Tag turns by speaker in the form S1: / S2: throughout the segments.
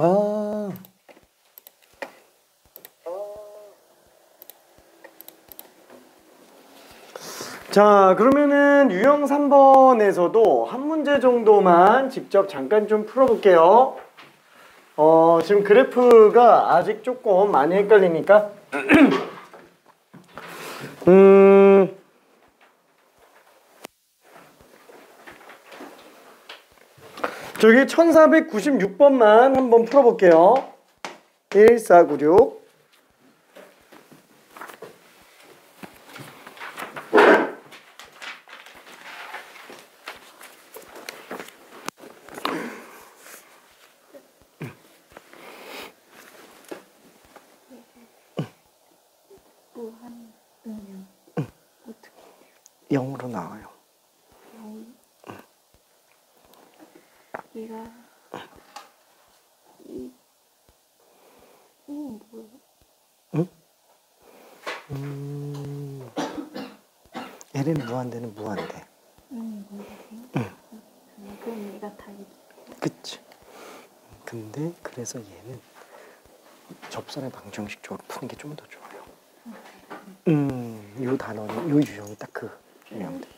S1: 아. 자, 그러면은 유형 3번에서도 한 문제 정도만 직접 잠깐 좀 풀어볼게요. 지금 그래프가 아직 조금 많이 헷갈리니까 저기 1496번만 한번 풀어볼게요. 1496.
S2: 무한으면 어떻게
S1: 0으로 나와요.
S2: 얘가 뭐야?
S1: 응? L은 무한대는 무한대.
S2: 그럼 얘가 다
S1: 그치. 근데 그래서 얘는 접선의 방정식적으로 푸는 게 좀 더 좋아요. 요 단어는 요 유형이 딱 그 유형들.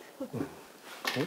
S1: 네?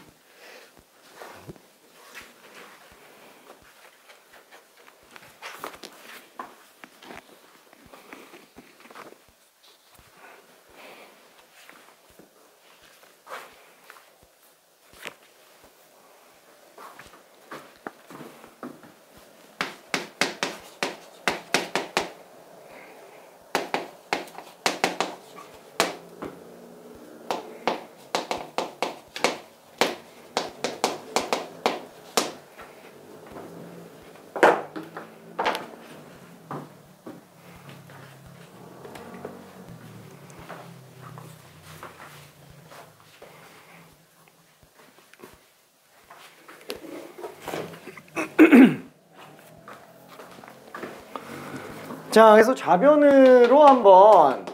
S1: 자, 그래서 좌변으로 한번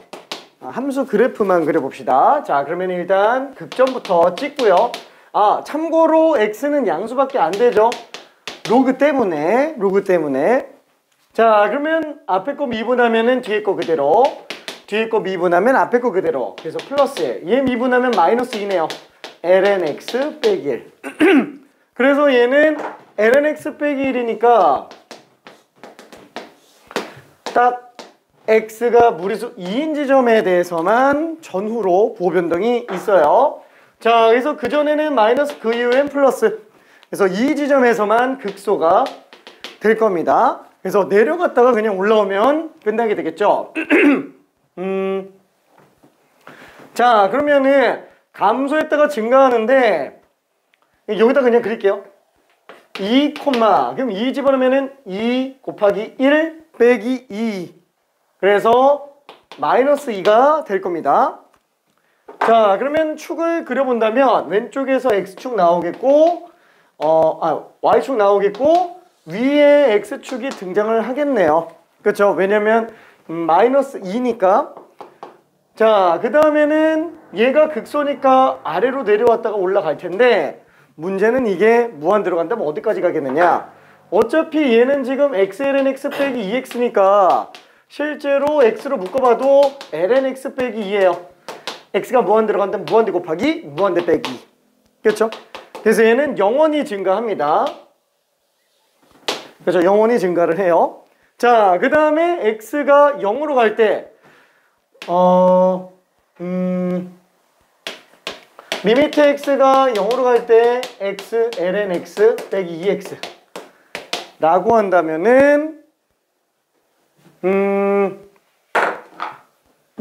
S1: 함수 그래프만 그려봅시다. 자, 그러면 일단 극점부터 찍고요. 참고로 x는 양수밖에 안 되죠. 로그 때문에. 자, 그러면 앞에 거 미분하면은 뒤에 거 그대로, 뒤에 거 미분하면 앞에 거 그대로. 그래서 플러스 1. 얘 미분하면 마이너스 2네요. ln x 빼기 1. 그래서 얘는 ln x 빼기 1이니까 딱 x가 무리수 2인 지점에 대해서만 전후로 부호 변동이 있어요. 자, 그래서 그전에는 마이너스, 그 이후엔 플러스. 그래서 이 지점에서만 극소가 될 겁니다. 그래서 내려갔다가 그냥 올라오면 끝나게 되겠죠. 자, 그러면은 감소했다가 증가하는데 여기다 그냥 그릴게요. 2, 그럼 2 집어넣으면은 2 곱하기 1 빼기 2. 그래서 마이너스 2가 될 겁니다. 자, 그러면 축을 그려본다면 왼쪽에서 x축 나오겠고 y축 나오겠고 위에 x축이 등장을 하겠네요. 그렇죠? 왜냐면 마이너스 2니까. 자, 그 다음에는 얘가 극소니까 아래로 내려왔다가 올라갈 텐데 문제는 이게 무한 들어간다면 어디까지 가겠느냐. 어차피 얘는 지금 xln x 빼기 2x니까 실제로 x로 묶어봐도 ln x 빼기 2예요. x가 무한 들어간다면 무한대 곱하기 무한대 빼기. 그렇죠? 그래서 얘는 영원히 증가합니다. 그렇죠? 영원히 증가를 해요. 자, 그 다음에 x가 0으로 갈 때 리미트 x가 0으로 갈 때 x ln x 빼기 2x 라고 한다면은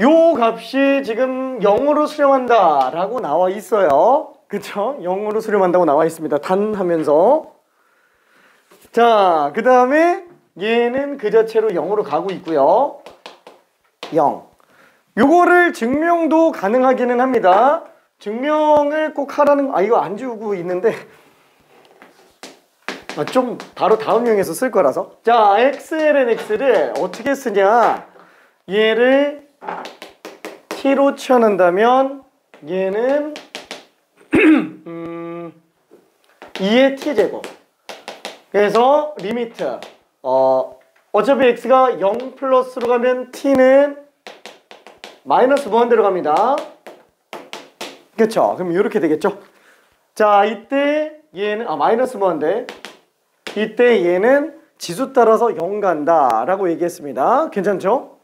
S1: 요 값이 지금 0으로 수렴한다 라고 나와 있어요. 그쵸? 0으로 수렴한다고 나와 있습니다. 단 하면서. 자, 그 다음에 얘는 그 자체로 0으로 가고 있고요. 0. 요거를 증명도 가능하기는 합니다. 증명을 꼭 하라는 이거 안 지우고 있는데 좀 바로 다음 유형에서 쓸 거라서. 자, xln x를 어떻게 쓰냐. 얘를 t로 치환한다면 얘는 2의 t제곱. 그래서 리미트 어차피 x가 0 플러스로 가면 t는 마이너스 무한대로 갑니다. 그쵸? 그럼 이렇게 되겠죠? 자, 이때 얘는 마이너스 무한대. 이때 얘는 지수 따라서 0 간다 라고 얘기했습니다. 괜찮죠?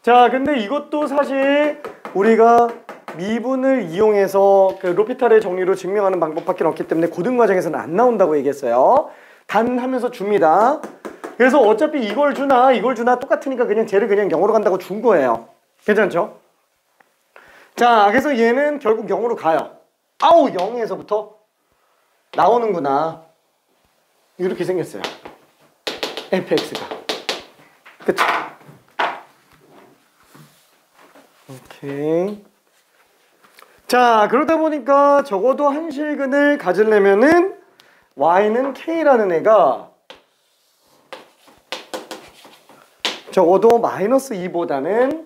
S1: 자, 근데 이것도 사실 우리가 미분을 이용해서 그 로피탈의 정리로 증명하는 방법밖에 없기 때문에 고등과정에서는 안 나온다고 얘기했어요. 단 하면서 줍니다. 그래서 어차피 이걸 주나 이걸 주나 똑같으니까 그냥 쟤를 그냥 0으로 간다고 준 거예요. 괜찮죠? 자, 그래서 얘는 결국 0으로 가요. 아우, 0에서부터 나오는구나. 이렇게 생겼어요. fx가. 그쵸? 오케이. 자, 그러다 보니까 적어도 한실근을 가지려면은 y는 k라는 애가 적어도 마이너스 2보다는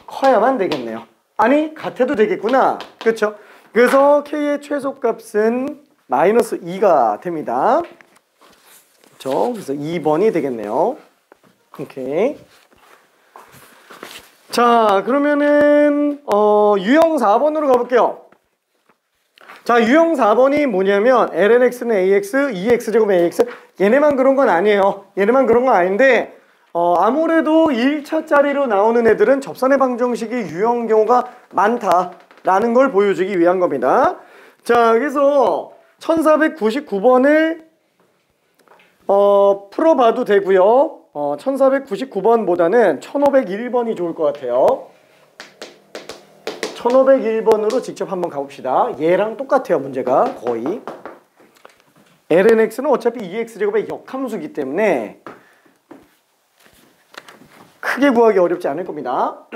S1: 커야만 되겠네요. 아니, 같아도 되겠구나. 그렇죠? 그래서 k의 최소값은 마이너스 2가 됩니다. 그렇죠? 그래서 2번이 되겠네요. 오케이. 자, 그러면은 유형 4번으로 가볼게요. 자, 유형 4번이 뭐냐면 lnx는 ax, 2x제곱 ax. 얘네만 그런 건 아니에요. 얘네만 그런 건 아닌데 아무래도 1차짜리로 나오는 애들은 접선의 방정식이 유형 경우가 많다라는 걸 보여주기 위한 겁니다. 자, 그래서 1499번을 풀어봐도 되고요. 1499번보다는 1501번이 좋을 것 같아요. 1501번으로 직접 한번 가봅시다. 얘랑 똑같아요, 문제가 거의. lnx는 어차피 2x제곱의 역함수이기 때문에 크게 구하기 어렵지 않을 겁니다.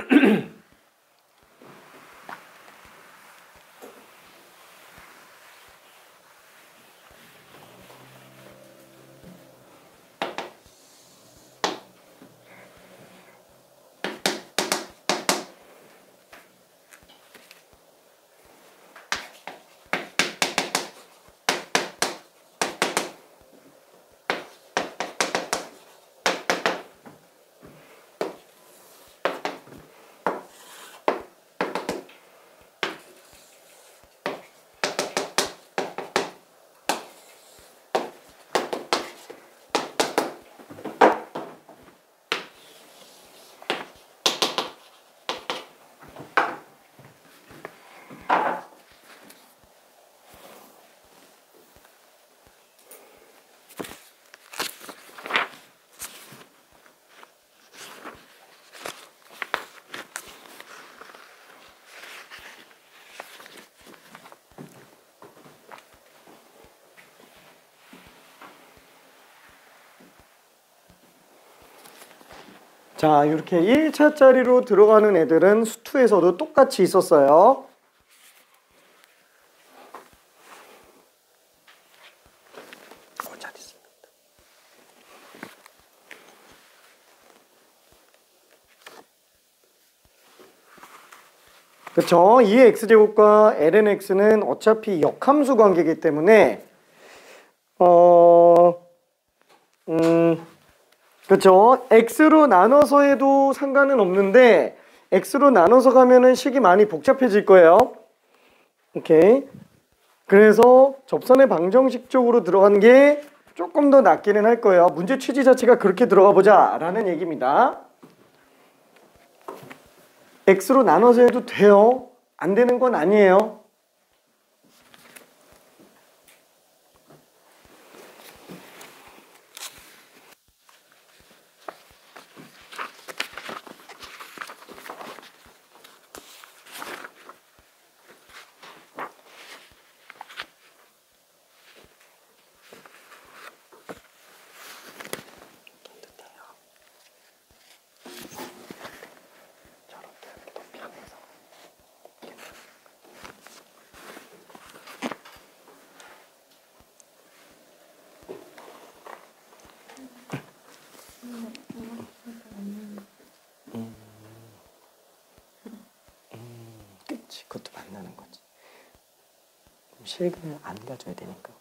S1: 자, 이렇게 1차짜리로 들어가는 애들은 수투에서도 똑같이 있었어요. 잘 있습니다. 그쵸? 2x제곱과 lnx는 어차피 역함수 관계이기 때문에 그렇죠. x로 나눠서 해도 상관은 없는데 x로 나눠서 가면은 식이 많이 복잡해질 거예요. 오케이. 그래서 접선의 방정식 쪽으로 들어가는 게 조금 더 낫기는 할 거예요. 문제 취지 자체가 그렇게 들어가 보자 라는 얘기입니다. x로 나눠서 해도 돼요. 안 되는 건 아니에요. 그치, 그것도 만나는 거지. 실근을 안 가져야 되니까.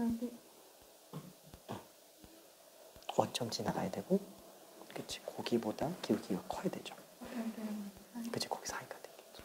S2: 여기
S1: 원점 지나가야 되고, 그치? 거기보다 기울기가 커야 되죠. 그치? 거기 사이가 되겠지.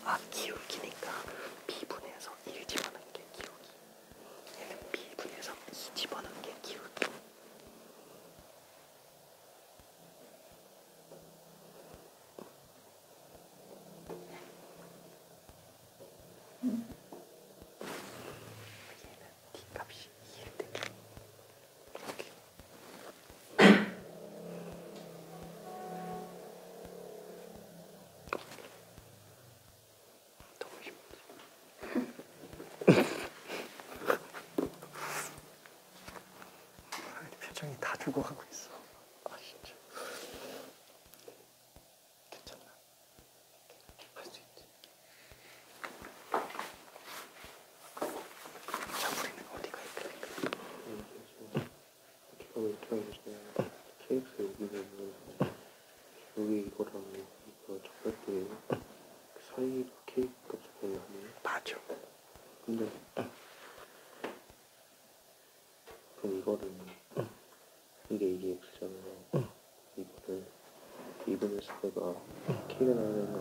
S1: 아, 기울기니까 B분에서 1 집어넣은 게 기울기. 얘는 B분에서 2 집어넣은 게 기울기. 얘는 D 값이 2일 때 이렇게. 너무 쉽지. 표정이 다 죽어가고 있어. 아, 진짜. 괜찮나? 할 수 있지. 자, 우리는 어디가 있길래?
S3: KX 여기는 여기 이거랑 이거 적발돼 그 사이가 K 값이 거의 아니에요?
S1: 맞아.
S3: 근데 그럼 이거를 이게 X잖아요. 이거를 2분의 스페가 K가 나오는 거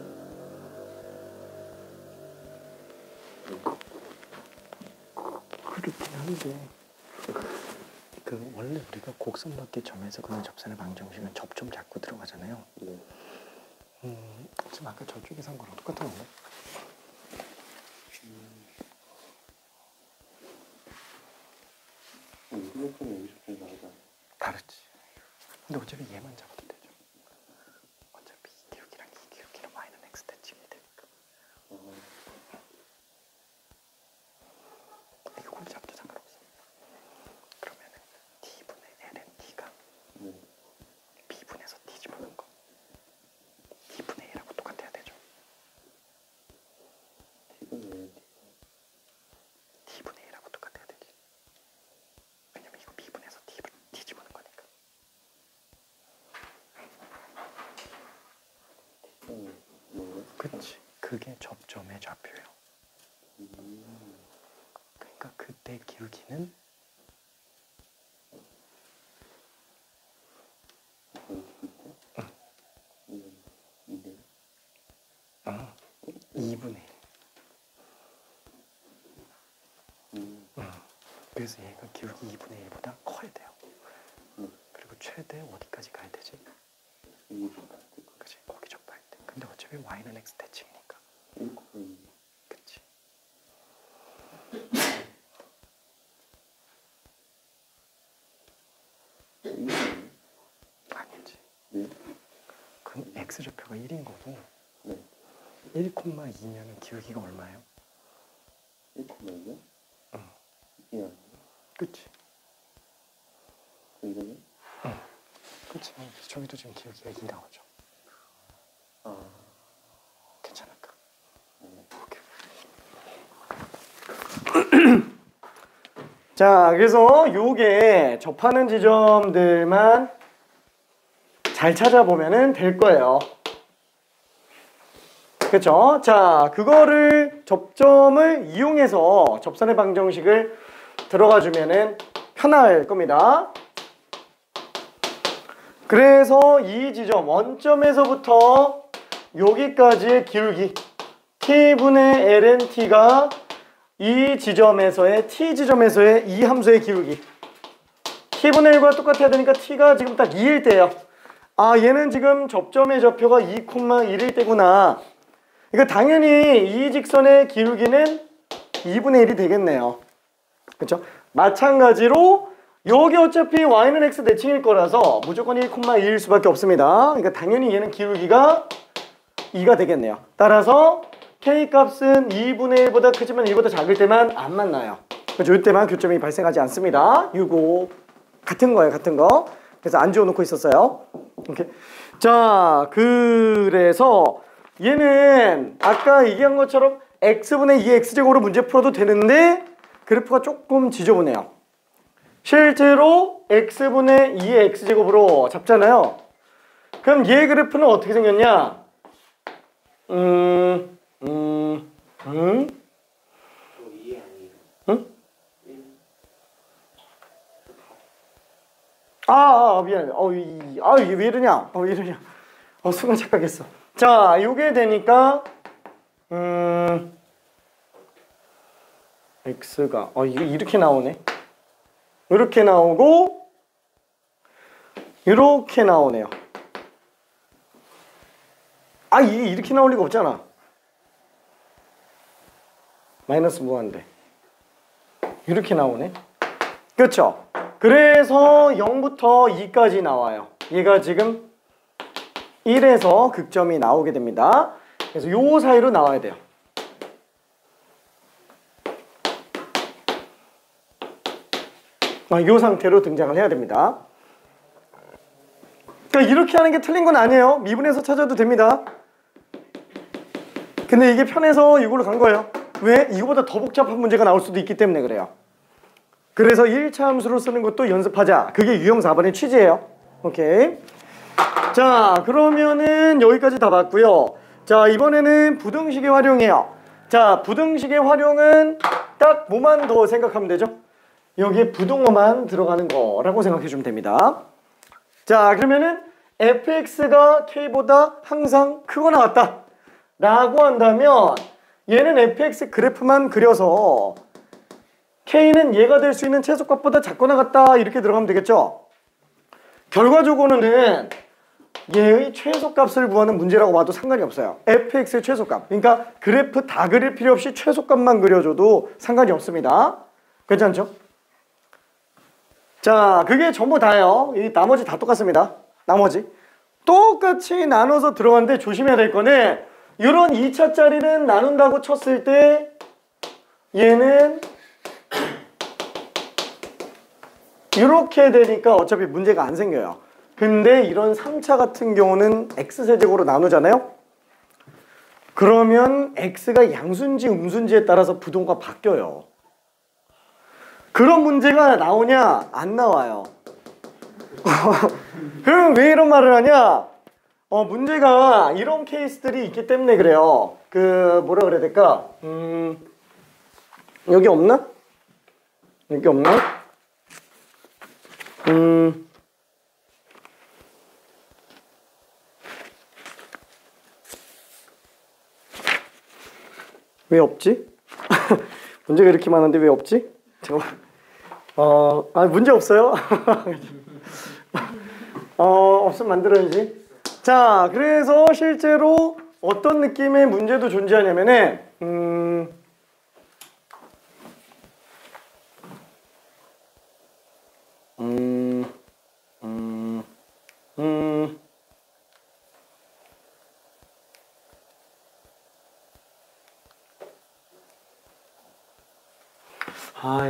S1: 그렇긴 한데 그 원래 우리가 곡선 넣기 점에서 그는 접선의 방정식은 접점 잡고 들어가잖아요.
S3: 네.
S1: 지금 아까 저쪽에서 한 거랑 똑같은 건가?
S3: 이거는 여기서 좀 나오잖아.
S1: 다르지. 근데 어차피 얘만 잡아도 되죠. 어차피 이 기울기랑 이 기울기랑 y는 x 대칭이 되니까. 이거 꼴 잡도 상관없어. 그러면은 t분의 ln t가 b분에서 t 집어넣은 거 t분의 1하고 똑같아야 되죠. t분의 1하고 똑같아야 되지. 왜냐면 이거 b분에서 t 집어넣은 거니까. 그치. 그게 접점의 좌표예요. 그러니까 그때 기울기는 어, 2분의 1. 그래서 얘가 기울기 2분의 1보다 커야 돼요. 그리고 최대 어디까지 가야 되지? 그치, 거기 접할 때. 근데 어차피 y는 x 대칭이니까. 그치. 아니지. 그럼 x 좌표가 1인 거고 1,2면은 기울기가 얼마예요?
S3: 1,2요?
S1: 응.
S3: 이게 아니에요?
S1: 그치.
S3: 이거는?
S1: 그치. 저기도 지금 기울기가 2 나오죠. 괜찮을까? 오케이. 자, 그래서 요게 접하는 지점들만 잘 찾아보면 될 거예요. 그쵸? 자, 그거를 접점을 이용해서 접선의 방정식을 들어가 주면은 편할 겁니다. 그래서 이 지점 원점에서부터 여기까지의 기울기 t분의 ln t가 이 지점에서의 t 지점에서의 이 함수의 기울기 t분의 1과 똑같아야 되니까 t가 지금 딱 2일 때예요. 아, 얘는 지금 접점의 좌표가 2,1일 때구나. 그러니까 당연히 이 직선의 기울기는 2분의 1이 되겠네요. 그렇죠? 마찬가지로 여기 어차피 y는 x 대칭일 거라서 무조건 1,2일 수밖에 없습니다. 그러니까 당연히 얘는 기울기가 2가 되겠네요. 따라서 k 값은 2분의 1보다 크지만 1보다 작을 때만 안 만나요. 그렇죠? 이때만 교점이 발생하지 않습니다. 6,5 같은 거예요. 같은 거. 그래서 안 지워놓고 있었어요. 이렇게. 자, 그래서 얘는 아까 얘기한 것처럼 x분의 2x제곱으로 문제 풀어도 되는데 그래프가 조금 지저분해요. 실제로 x분의 2의 x제곱으로 잡잖아요. 그럼 얘 그래프는 어떻게 생겼냐? 응? 미안해. 이게 왜 이러냐? 왜 이러냐? 순간 착각했어. 자, 요게 되니까 x가 이거 이렇게 나오네. 이렇게 나오고 이렇게 나오네요. 이게 이렇게 나올 리가 없잖아. 마이너스 무한대. 이렇게 나오네. 그렇죠? 그래서 0부터 2까지 나와요. 얘가 지금 1에서 극점이 나오게 됩니다. 그래서 요 사이로 나와야 돼요. 이 상태로 등장을 해야 됩니다. 그러니까 이렇게 하는 게 틀린 건 아니에요. 미분에서 찾아도 됩니다. 근데 이게 편해서 이걸로 간 거예요. 왜? 이거보다 더 복잡한 문제가 나올 수도 있기 때문에 그래요. 그래서 1차 함수로 쓰는 것도 연습하자. 그게 유형 4번의 취지예요. 오케이. 자, 그러면은 여기까지 다 봤고요. 자, 이번에는 부등식의 활용이에요. 자, 부등식의 활용은 딱 뭐만 더 생각하면 되죠? 여기에 부등호만 들어가는 거라고 생각해 주면 됩니다. 자, 그러면은 fx가 k보다 항상 크거나 같다 라고 한다면 얘는 fx 그래프만 그려서 k는 얘가 될 수 있는 최소값보다 작거나 같다 이렇게 들어가면 되겠죠. 결과적으로는 얘의 최소값을 구하는 문제라고 봐도 상관이 없어요. fx의 최소값. 그러니까 그래프 다 그릴 필요 없이 최소값만 그려줘도 상관이 없습니다. 괜찮죠? 자, 그게 전부 다예요. 이 나머지 다 똑같습니다. 나머지 똑같이 나눠서 들어가는데 조심해야 될 거는 이런 2차짜리는 나눈다고 쳤을 때 얘는 이렇게 되니까 어차피 문제가 안 생겨요. 근데 이런 3차 같은 경우는 x세제곱으로 나누잖아요. 그러면 x가 양수인지 음수인지에 따라서 부동과 바뀌어요. 그런 문제가 나오냐? 안 나와요. 그럼 왜 이런 말을 하냐? 문제가 이런 케이스들이 있기 때문에 그래요. 뭐라 그래야 될까? 여기 없나? 여기 없나? 왜 없지? 문제가 이렇게 많은데 왜 없지? 잠깐만. 문제 없어요? 없으면 만들어야지. 자, 그래서 실제로 어떤 느낌의 문제도 존재하냐면은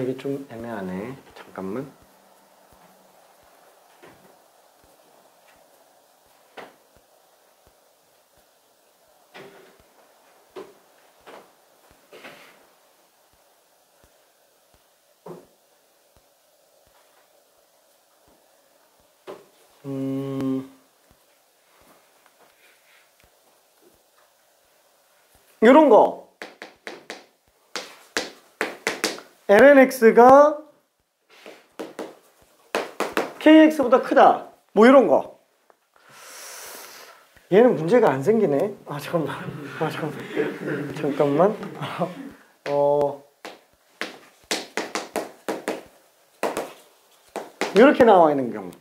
S1: 이게 좀 애매하네. 잠깐만. 요런 거. lnx가 kx보다 크다. 뭐 이런 거. 얘는 문제가 안 생기네. 잠깐만. 이렇게 나와 있는 경우.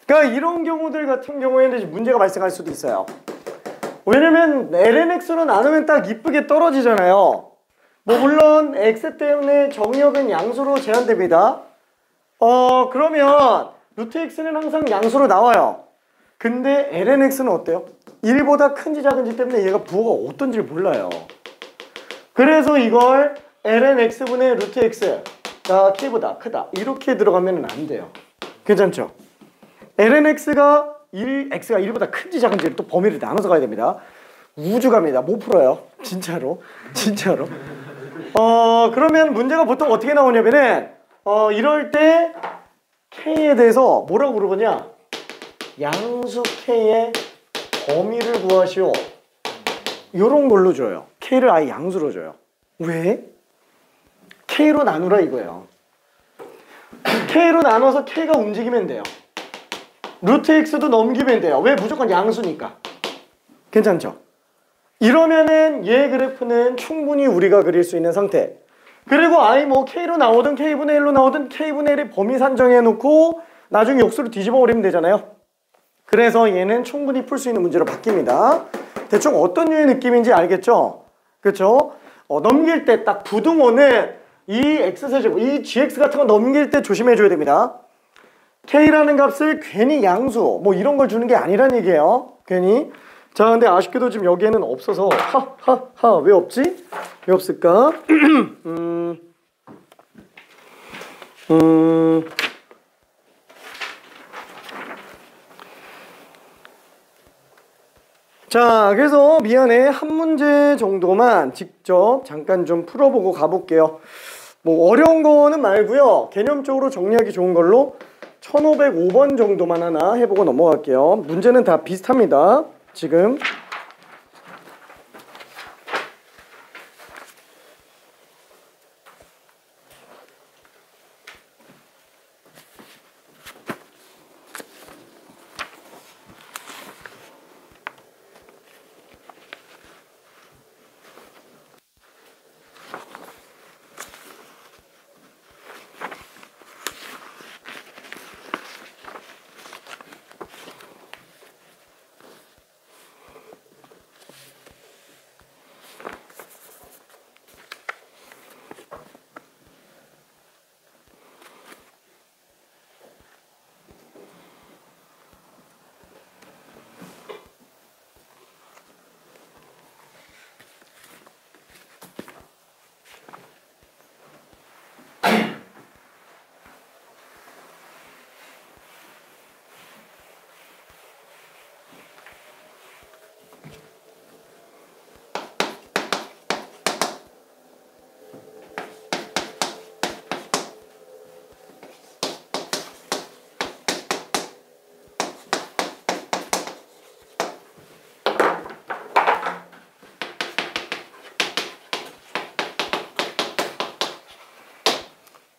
S1: 그러니까 이런 경우들 같은 경우에는 문제가 발생할 수도 있어요. 왜냐면 lnx로 나누면 딱 이쁘게 떨어지잖아요. 물론 x 때문에 정의역은 양수로 제한됩니다. 그러면 루트 x는 항상 양수로 나와요. 근데 lnx는 어때요? 1보다 큰지 작은지 때문에 얘가 부호가 어떤지를 몰라요. 그래서 이걸 lnx분의 루트 x가 k보다 크다 이렇게 들어가면 안 돼요. 괜찮죠? lnx가 x가 1보다 큰지 작은지 또 범위를 나눠서 가야 됩니다. 우주갑니다. 못 풀어요. 진짜로. 진짜로. 그러면 문제가 보통 어떻게 나오냐면은 이럴 때 k에 대해서 뭐라고 물어보냐? 양수 k의 범위를 구하시오. 요런 걸로 줘요. k를 아예 양수로 줘요. 왜? k로 나누라 이거예요. k로 나눠서 k가 움직이면 돼요. 루트 x도 넘기면 돼요. 왜? 무조건 양수니까. 괜찮죠? 이러면은 얘 그래프는 충분히 우리가 그릴 수 있는 상태. 그리고 아예 뭐 k로 나오든 k분의 1로 나오든 k분의 1의 범위 산정해 놓고 나중에 역수로 뒤집어 버리면 되잖아요. 그래서 얘는 충분히 풀 수 있는 문제로 바뀝니다. 대충 어떤 류의 느낌인지 알겠죠? 그렇죠? 넘길 때 딱 부등호는 이 x세제곱, 이 gx 같은 거 넘길 때 조심해 줘야 됩니다. k라는 값을 괜히 양수 뭐 이런 걸 주는 게 아니란 얘기예요. 괜히. 자, 근데 아쉽게도 지금 여기에는 없어서 왜 없지? 왜 없을까? 자, 그래서 미안해. 한 문제 정도만 직접 잠깐 좀 풀어보고 가볼게요. 뭐 어려운 거는 말고요. 개념적으로 정리하기 좋은 걸로 1505번 정도만 하나 해보고 넘어갈게요. 문제는 다 비슷합니다. 지금.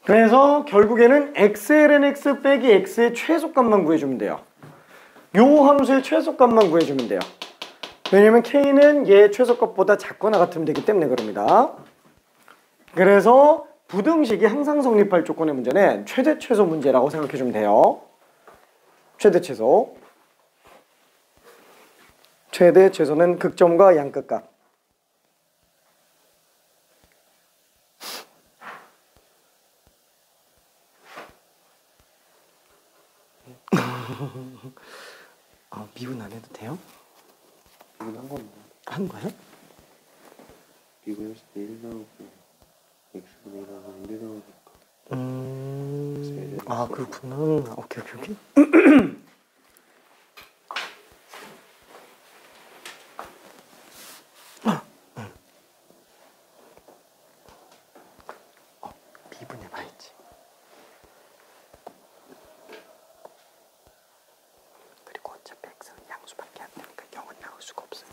S1: 그래서 결국에는 xlnx 빼기 x의 최소값만 구해주면 돼요. 요 함수의 최소값만 구해주면 돼요. 왜냐면 k는 얘 최소값보다 작거나 같으면 되기 때문에 그럽니다. 그래서 부등식이 항상 성립할 조건의 문제는 최대 최소 문제라고 생각해주면 돼요. 최대 최소. 최대 최소는 극점과 양끝값. 미분 안 해도 돼요?
S3: 미분 한 건데.
S1: 한 거야?
S3: 미분했을 때 1 나오고 x분의 1 하면 1 나오니까.
S1: 그렇구나. 오케이. 미분해봐야지. 그리고 어차피 x는 양수밖에 안 되니까 0은 나올 수가 없어요.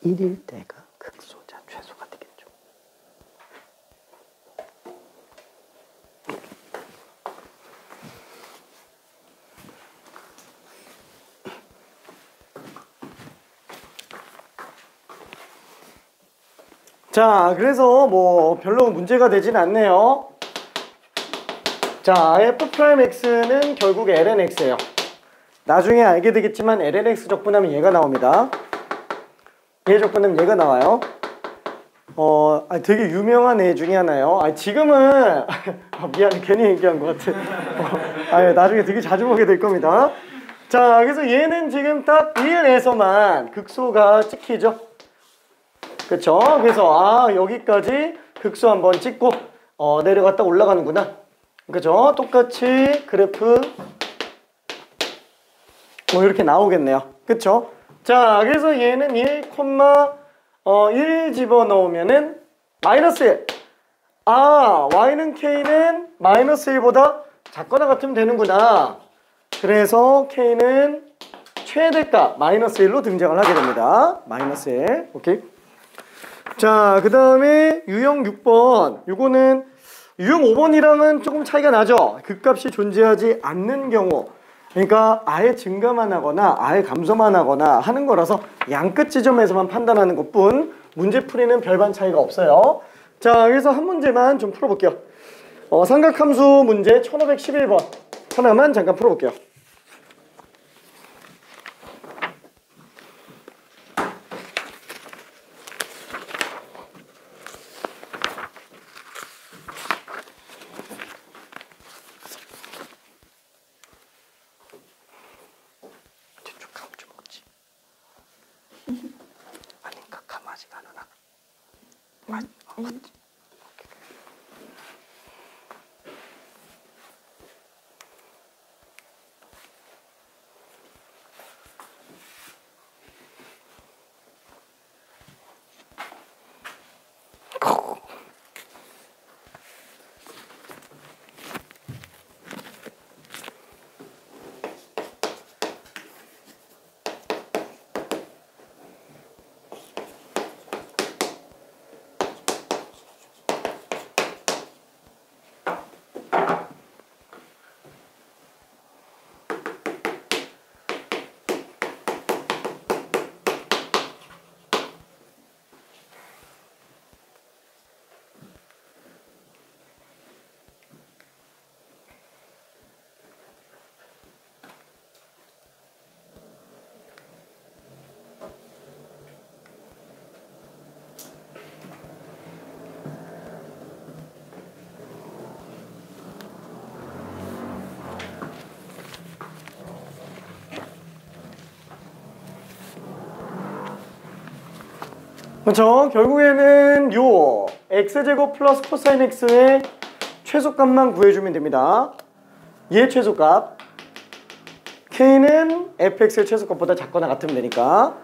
S1: 일일 때가 극소자 최소가 되겠죠. 자, 그래서 뭐 별로 문제가 되진 않네요. 자, F'X는 결국 lnx예요. 나중에 알게 되겠지만 lnx 적분하면 얘가 나옵니다. 얘 적분하면 얘가 나와요. 되게 유명한 애 중에 하나예요. 지금은 미안해, 괜히 얘기한 것 같아. 나중에 되게 자주 보게 될 겁니다. 자, 그래서 얘는 지금 딱 1에서만 극소가 찍히죠. 그쵸? 그래서 여기까지 극소 한번 찍고 내려갔다 올라가는구나. 그죠? 똑같이 그래프 뭐 이렇게 나오겠네요. 그쵸? 자, 그래서 얘는 1, 1 집어넣으면은 마이너스 1. y는 k는 마이너스 1보다 작거나 같으면 되는구나. 그래서 k는 최대값 마이너스 1로 등장을 하게 됩니다. 마이너스 1. 오케이. 자, 그 다음에 유형 6번. 요거는 유형 5번이랑은 조금 차이가 나죠. 극값이 존재하지 않는 경우, 그러니까 아예 증가만 하거나 아예 감소만 하거나 하는 거라서 양끝 지점에서만 판단하는 것뿐 문제 풀이는 별반 차이가 없어요. 자, 그래서 한 문제만 좀 풀어볼게요. 삼각함수 문제 1511번 하나만 잠깐 풀어볼게요. 아닌가? 강아지가 하나? 맞지? 그렇죠. 결국에는 요 x제곱 플러스 코사인 x의 최소값만 구해주면 됩니다. 얘 최소값 k는 fx의 최소값보다 작거나 같으면 되니까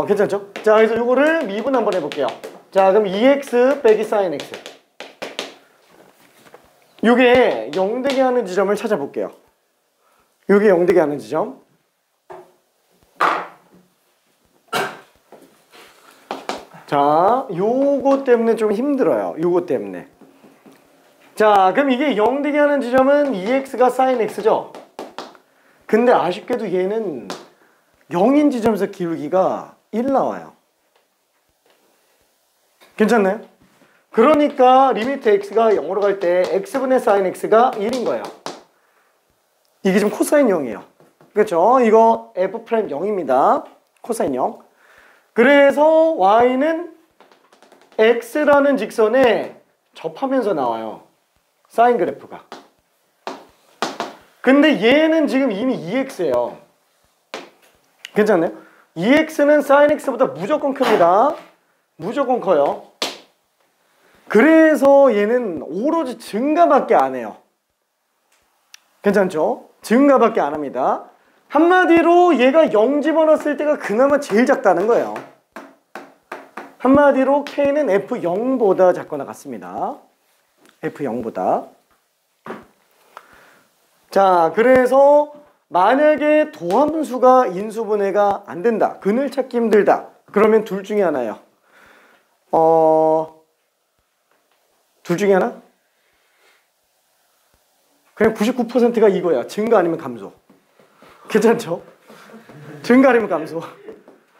S1: 괜찮죠? 자, 그래서 요거를 미분 한번 해볼게요. 자, 그럼 2x 빼기 sin x, 요게 0되게 하는 지점을 찾아볼게요. 요게 0되게 하는 지점. 자, 요거 때문에 좀 힘들어요. 요거 때문에. 자, 그럼 이게 0되게 하는 지점은 2x가 sin x죠? 근데 아쉽게도 얘는 0인 지점에서 기울기가 1 나와요. 괜찮나요? 그러니까 리미트 x가 0으로 갈 때 x분의 sin x가 1인 거예요. 이게 지금 코사인 0이에요. 그렇죠? 이거 f' 0입니다. 코사인 0. 그래서 y는 x라는 직선에 접하면서 나와요. 사인 그래프가. 근데 얘는 지금 이미 2x예요. 괜찮나요? 2x는 sin x보다 무조건 큽니다. 무조건 커요. 그래서 얘는 오로지 증가밖에 안 해요. 괜찮죠? 증가밖에 안 합니다. 한마디로 얘가 0 집어넣었을 때가 그나마 제일 작다는 거예요. 한마디로 K는 F0보다 작거나 같습니다. F0보다. 자, 그래서 만약에 도함수가 인수분해가 안 된다, 근을 찾기 힘들다, 그러면 둘 중에 하나예요. 둘 중에 하나? 그냥 99%가 이거야. 증가 아니면 감소. 괜찮죠? 증가 아니면 감소.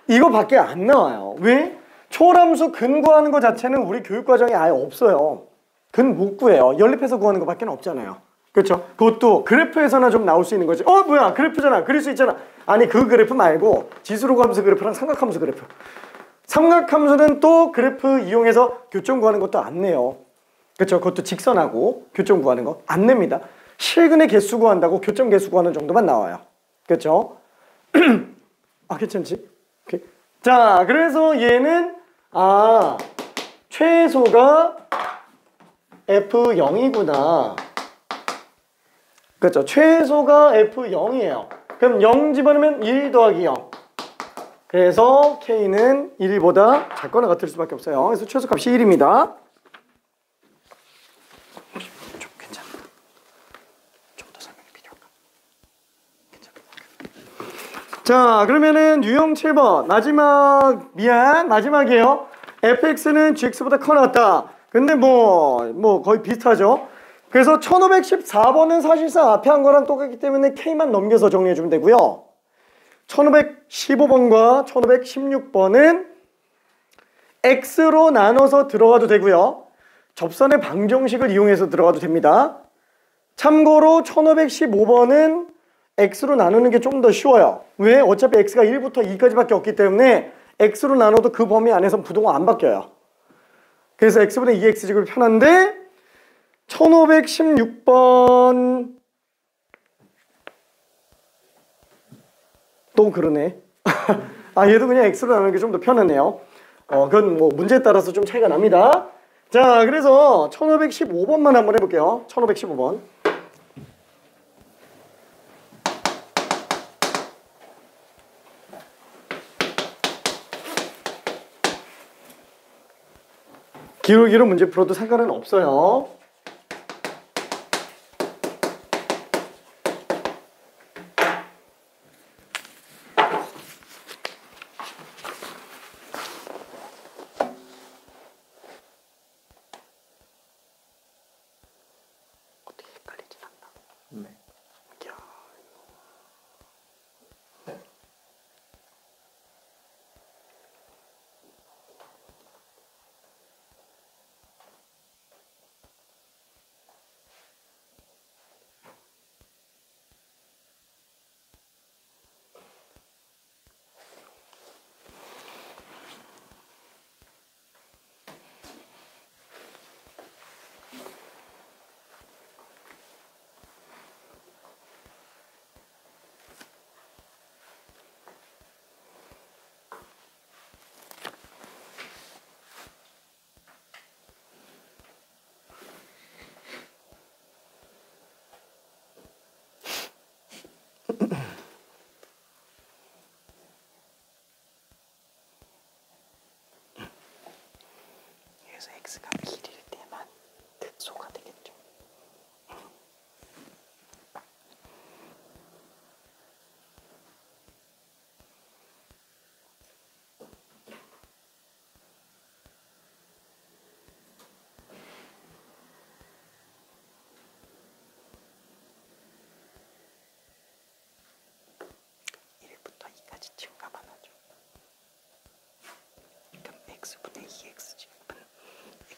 S1: 이거밖에 안 나와요. 왜? 초월함수 근 구하는 것 자체는 우리 교육과정에 아예 없어요. 근 못 구해요. 연립해서 구하는 것밖에 없잖아요. 그렇죠? 그것도 그래프에서나 좀 나올 수 있는 거지. 뭐야 그래프잖아. 그릴 수 있잖아. 아니 그 그래프 말고 지수로함수 그래프랑 삼각함수 그래프. 삼각함수는 또 그래프 이용해서 교점 구하는 것도 안 내요. 그렇죠? 그것도 직선하고 교점 구하는 거 안 냅니다. 실근의 개수 구한다고 교점 개수 구하는 정도만 나와요. 그렇죠? 괜찮지? 오케이. 자, 그래서 얘는 최소가 F0이구나. 그렇죠? 최소가 F0이에요. 그럼 0 집어넣으면 1 더하기 0. 그래서 K는 1보다 작거나 같을 수밖에 없어요. 그래서 최소값이 1입니다. 좀 괜찮다. 좀 더 설명이 필요한가? 괜찮아. 자, 그러면은 유형 7번 마지막이에요. fx는 gx보다 커 나왔다. 근데 뭐 거의 비슷하죠. 그래서 1514번은 사실상 앞에 한 거랑 똑같기 때문에 K만 넘겨서 정리해주면 되고요. 1515번과 1516번은 X로 나눠서 들어가도 되고요. 접선의 방정식을 이용해서 들어가도 됩니다. 참고로 1515번은 X로 나누는 게 좀 더 쉬워요. 왜? 어차피 X가 1부터 2까지밖에 없기 때문에 X로 나눠도 그 범위 안에서 부동화 안 바뀌어요. 그래서 X분의 2X제곱이 편한데 1516번 또 그러네. 얘도 그냥 X로 나누는 게 좀 더 편하네요. 그건 뭐 문제에 따라서 좀 차이가 납니다. 자, 그래서 1515번만 한번 해볼게요. 1515번. 기울기로 문제 풀어도 상관은 없어요. 어떻게 헷갈리진 않나? 네. 야. 그래서 x가 1일 때만 극소가 되겠죠. 증가만 하죠. 그럼 x분의 2x제곱은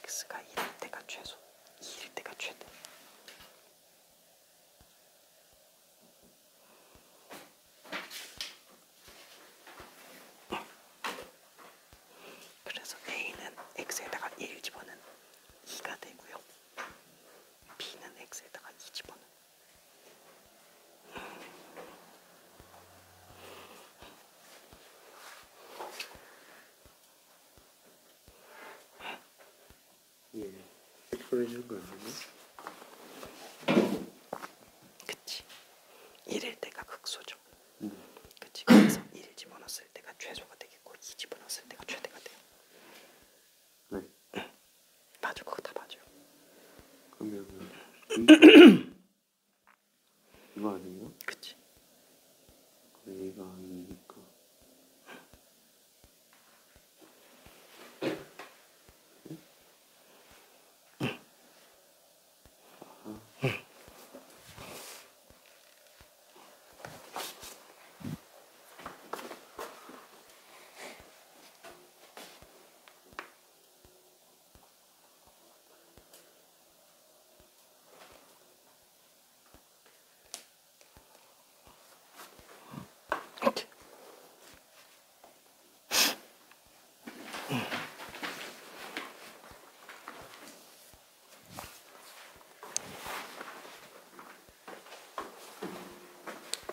S1: x가 1일 때가 최소, 2일 때가 최대. 그래서 a는 x에다가 1 집어넣은 2가 되고요. b는 x에다가 2 집어넣은
S3: exponential 거 아니야?
S1: 그치. 1일 때가 극소죠. 그치. 그래서 1 집어넣었을 때가 최소가 되겠고 2 집어넣었을 때가 최대가 돼요.
S3: 네.
S1: 맞아. 그거 다 맞아요.
S3: 그러면 이거 아니에요?
S1: 그치.
S3: 얘가 아니니까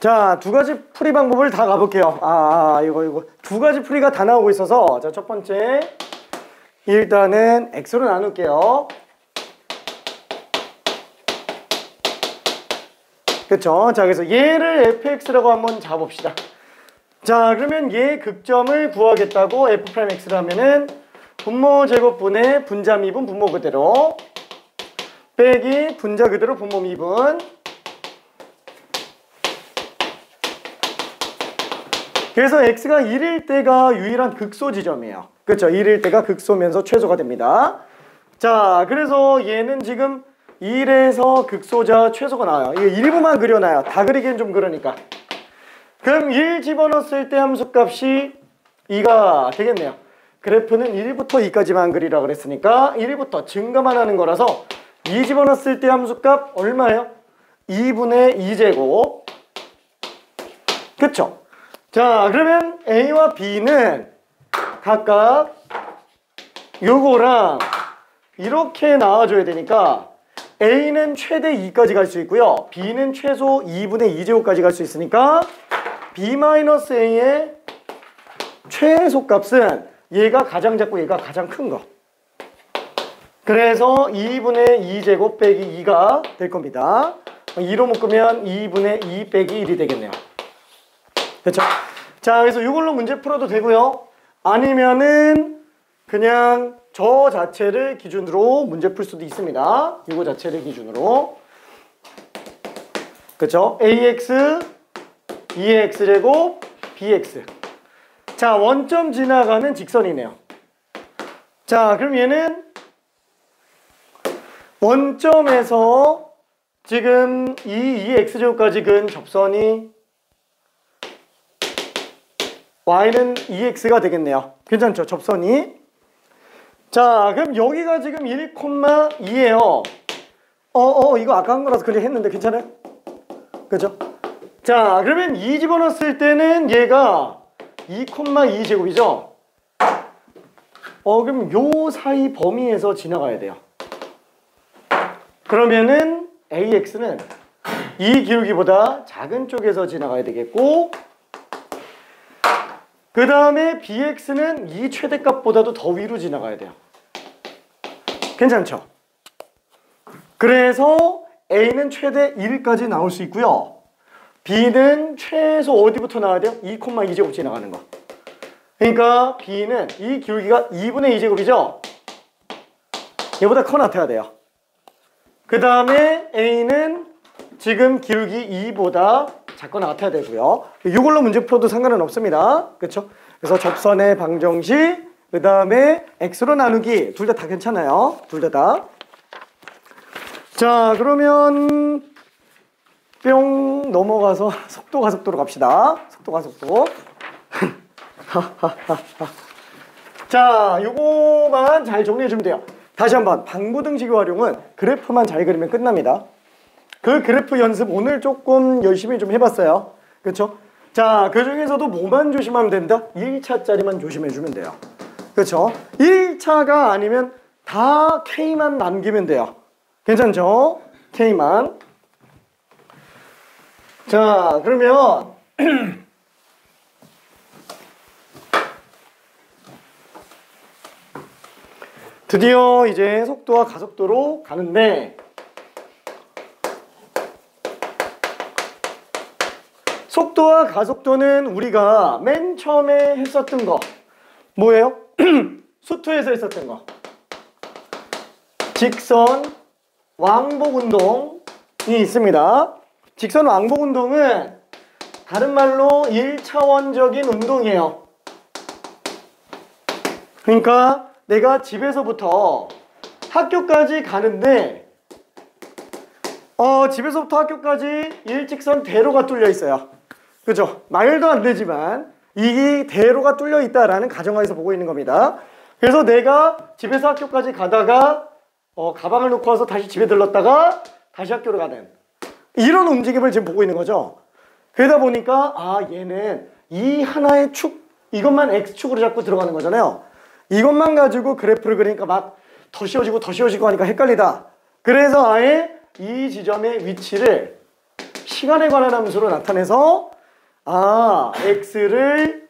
S1: 자, 두 가지 풀이 방법을 다 가볼게요. 이거. 두 가지 풀이가 다 나오고 있어서, 자, 첫 번째. 일단은 x로 나눌게요. 그쵸? 자, 그래서 얘를 fx라고 한번 잡읍시다. 자, 그러면 얘 극점을 구하겠다고 f'x를 하면은 분모 제곱분의 분자 미분 분모 그대로 빼기 분자 그대로 분모 미분. 그래서 x가 1일 때가 유일한 극소 지점이에요. 그렇죠? 1일 때가 극소면서 최소가 됩니다. 자, 그래서 얘는 지금 1에서 극소자 최소가 나와요. 이게 일부만 그려놔요. 다 그리기엔 좀 그러니까. 그럼 1 집어넣었을 때 함수값이 2가 되겠네요. 그래프는 1부터 2까지만 그리라 그랬으니까 1부터 증가만 하는 거라서 2 집어넣었을 때 함수값 얼마예요? 2분의 2제곱. 그쵸? 자, 그러면 A와 B는 각각 요거랑 이렇게 나와줘야 되니까 A는 최대 2까지 갈 수 있고요. B는 최소 2분의 2제곱까지 갈 수 있으니까 B-A의 최소값은 얘가 가장 작고 얘가 가장 큰 거. 그래서 2분의 2제곱 빼기 2가 될 겁니다. 2로 묶으면 2분의 2 빼기 1이 되겠네요. 됐죠? 자, 그래서 이걸로 문제 풀어도 되고요. 아니면은 그냥 저 자체를 기준으로 문제 풀 수도 있습니다. 이거 자체를 기준으로. 그쵸? ax, 2x제곱, bx. 자, 원점 지나가는 직선이네요. 자, 그럼 얘는 원점에서 지금 이 2x제곱까지 근 접선이 y는 2x가 되겠네요. 괜찮죠? 접선이. 자, 그럼 여기가 지금 1,2예요. 이거 아까 한 거라서 그냥 했는데 괜찮아요? 그죠? 자, 그러면 2 집어넣었을 때는 얘가 2,2제곱이죠? 그럼 요 사이 범위에서 지나가야 돼요. 그러면은 AX는 이 기울기보다 작은 쪽에서 지나가야 되겠고, 그 다음에 BX는 이 최대값보다도 더 위로 지나가야 돼요. 괜찮죠? 그래서 A는 최대 1까지 나올 수 있고요. B는 최소 어디부터 나와야 돼요? 2,2제곱 지나가는 거. 그러니까 B는 이 기울기가 2분의 2제곱이죠? 얘보다 커 나타야 돼요. 그 다음에 A는 지금 기울기 2보다 작거나 같아야 되고요. 이걸로 문제 풀어도 상관은 없습니다. 그렇죠? 그래서 접선의 방정식, 그 다음에 x로 나누기 둘 다 괜찮아요. 둘 다. 자, 그러면 뿅 넘어가서 속도가속도로 갑시다. 속도가속도. 자, 요거만 잘 정리해주면 돼요. 다시 한번 방부등식 활용은 그래프만 잘 그리면 끝납니다. 그 그래프 연습 오늘 조금 열심히 좀 해봤어요. 그렇죠? 자, 그 중에서도 뭐만 조심하면 된다? 1차짜리만 조심해주면 돼요. 그렇죠? 1차가 아니면 다 K만 남기면 돼요. 괜찮죠? K만. 자, 그러면 드디어 이제 속도와 가속도로 가는데, 속도와 가속도는 우리가 맨 처음에 했었던 거 뭐예요? 수투에서 했었던 거, 직선 왕복 운동이 있습니다. 직선 왕복 운동은 다른 말로 1차원적인 운동이에요. 그러니까 내가 집에서부터 학교까지 가는데 집에서부터 학교까지 일직선 대로가 뚫려 있어요. 그죠? 말도 안 되지만 이 대로가 뚫려 있다라는 가정하에서 보고 있는 겁니다. 그래서 내가 집에서 학교까지 가다가 가방을 놓고 와서 다시 집에 들렀다가 다시 학교로 가는 이런 움직임을 지금 보고 있는 거죠. 그러다 보니까 얘는 이 하나의 축, 이것만 X축으로 잡고 들어가는 거잖아요. 이것만 가지고 그래프를 그리니까 막 더 씌워지고 더 씌워지고 하니까 헷갈리다. 그래서 아예 이 지점의 위치를 시간에 관한 함수로 나타내서 x를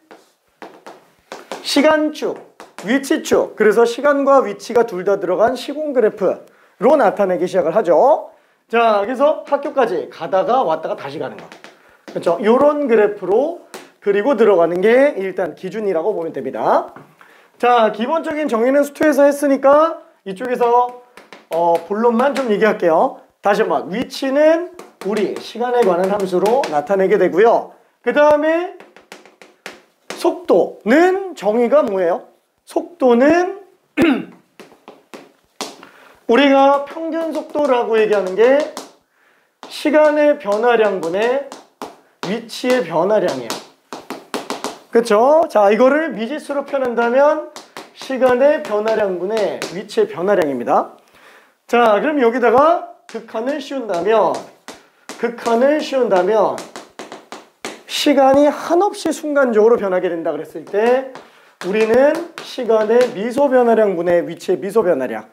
S1: 시간축, 위치축, 그래서 시간과 위치가 둘 다 들어간 시공 그래프로 나타내기 시작을 하죠. 자, 그래서 학교까지 가다가 왔다가 다시 가는 거. 그렇죠? 요런 그래프로 그리고 들어가는 게 일단 기준이라고 보면 됩니다. 자, 기본적인 정의는 수투에서 했으니까 이쪽에서 본론만 좀 얘기할게요. 다시 한번 위치는 우리 시간에 관한 함수로 나타내게 되고요. 그 다음에 속도는 정의가 뭐예요? 속도는 우리가 평균 속도라고 얘기하는 게 시간의 변화량분의 위치의 변화량이에요. 그렇죠? 자, 이거를 미지수로 표현한다면 시간의 변화량분의 위치의 변화량입니다. 자, 그럼 여기다가 극한을 씌운다면 시간이 한없이 순간적으로 변하게 된다 그랬을 때 우리는 시간의 미소 변화량분의 위치의 미소 변화량,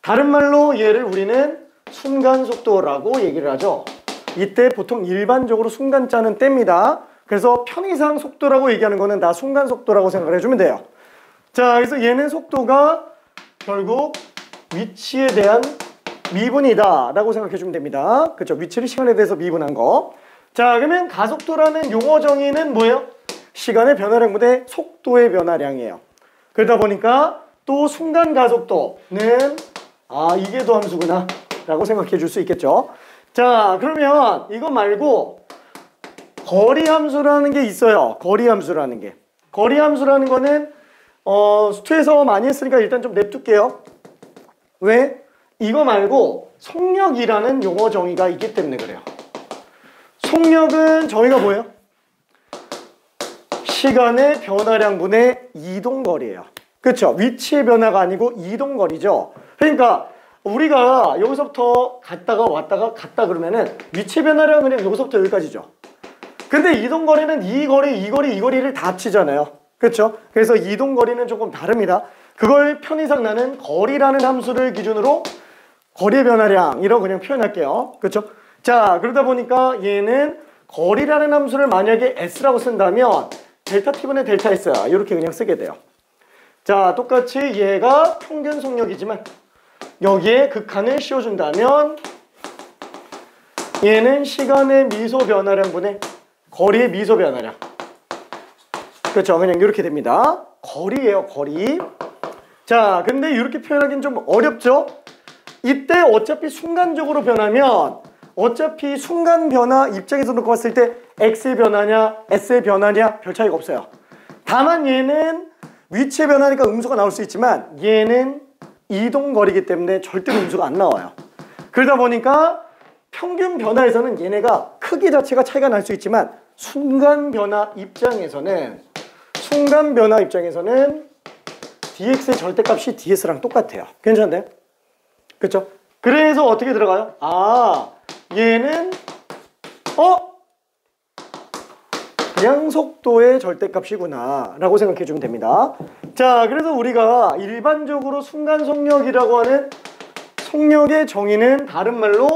S1: 다른 말로 얘를 우리는 순간 속도라고 얘기를 하죠. 이때 보통 일반적으로 순간자는 뗍니다. 그래서 편의상 속도라고 얘기하는 거는 다 순간 속도라고 생각을 해주면 돼요. 자, 그래서 얘는 속도가 결국 위치에 대한 미분이다 라고 생각해주면 됩니다. 그렇죠? 위치를 시간에 대해서 미분한 거. 자, 그러면 가속도라는 용어 정의는 뭐예요? 시간의 변화량분의 속도의 변화량이에요. 그러다 보니까 또 순간 가속도는 이게 도함수구나 라고 생각해 줄 수 있겠죠. 자, 그러면 이거 말고 거리함수라는 게 있어요. 거리함수라는 게. 거리함수라는 거는 수투에서 많이 했으니까 일단 좀 냅둘게요. 왜? 이거 말고 속력이라는 용어 정의가 있기 때문에 그래요. 속력은 정의가 뭐예요? 시간의 변화량분의 이동거리예요. 그렇죠? 위치의 변화가 아니고 이동거리죠. 그러니까 우리가 여기서부터 갔다가 왔다가 갔다 그러면은 위치 변화량은 그냥 여기서부터 여기까지죠. 근데 이동거리는 이 거리를 다 합치잖아요. 그렇죠? 그래서 이동거리는 조금 다릅니다. 그걸 편의상 나는 거리라는 함수를 기준으로 거리의 변화량이라고 그냥 표현할게요. 그렇죠? 자, 그러다 보니까 얘는 거리라는 함수를 만약에 s라고 쓴다면 델타 t분의 델타 s 이렇게 그냥 쓰게 돼요. 자, 똑같이 얘가 평균 속력이지만 여기에 극한을 씌워준다면 얘는 시간의 미소 변화량분의 거리의 미소 변화량. 그렇죠? 그냥 이렇게 됩니다. 거리예요, 거리. 자, 근데 이렇게 표현하기는 좀 어렵죠? 이때 어차피 순간적으로 변하면 어차피 순간 변화 입장에서 놓고 봤을 때 x의 변화냐 s의 변화냐 별 차이가 없어요. 다만 얘는 위치의 변화니까 음수가 나올 수 있지만 얘는 이동거리이기 때문에 절대 음수가 안 나와요. 그러다 보니까 평균 변화에서는 얘네가 크기 자체가 차이가 날 수 있지만 순간 변화 입장에서는 dx의 절대값이 ds랑 똑같아요. 괜찮나요? 그렇죠? 그래서 어떻게 들어가요? 얘는 그냥 속도의 절대값이구나 라고 생각해 주면 됩니다. 자, 그래서 우리가 일반적으로 순간 속력이라고 하는 속력의 정의는 다른 말로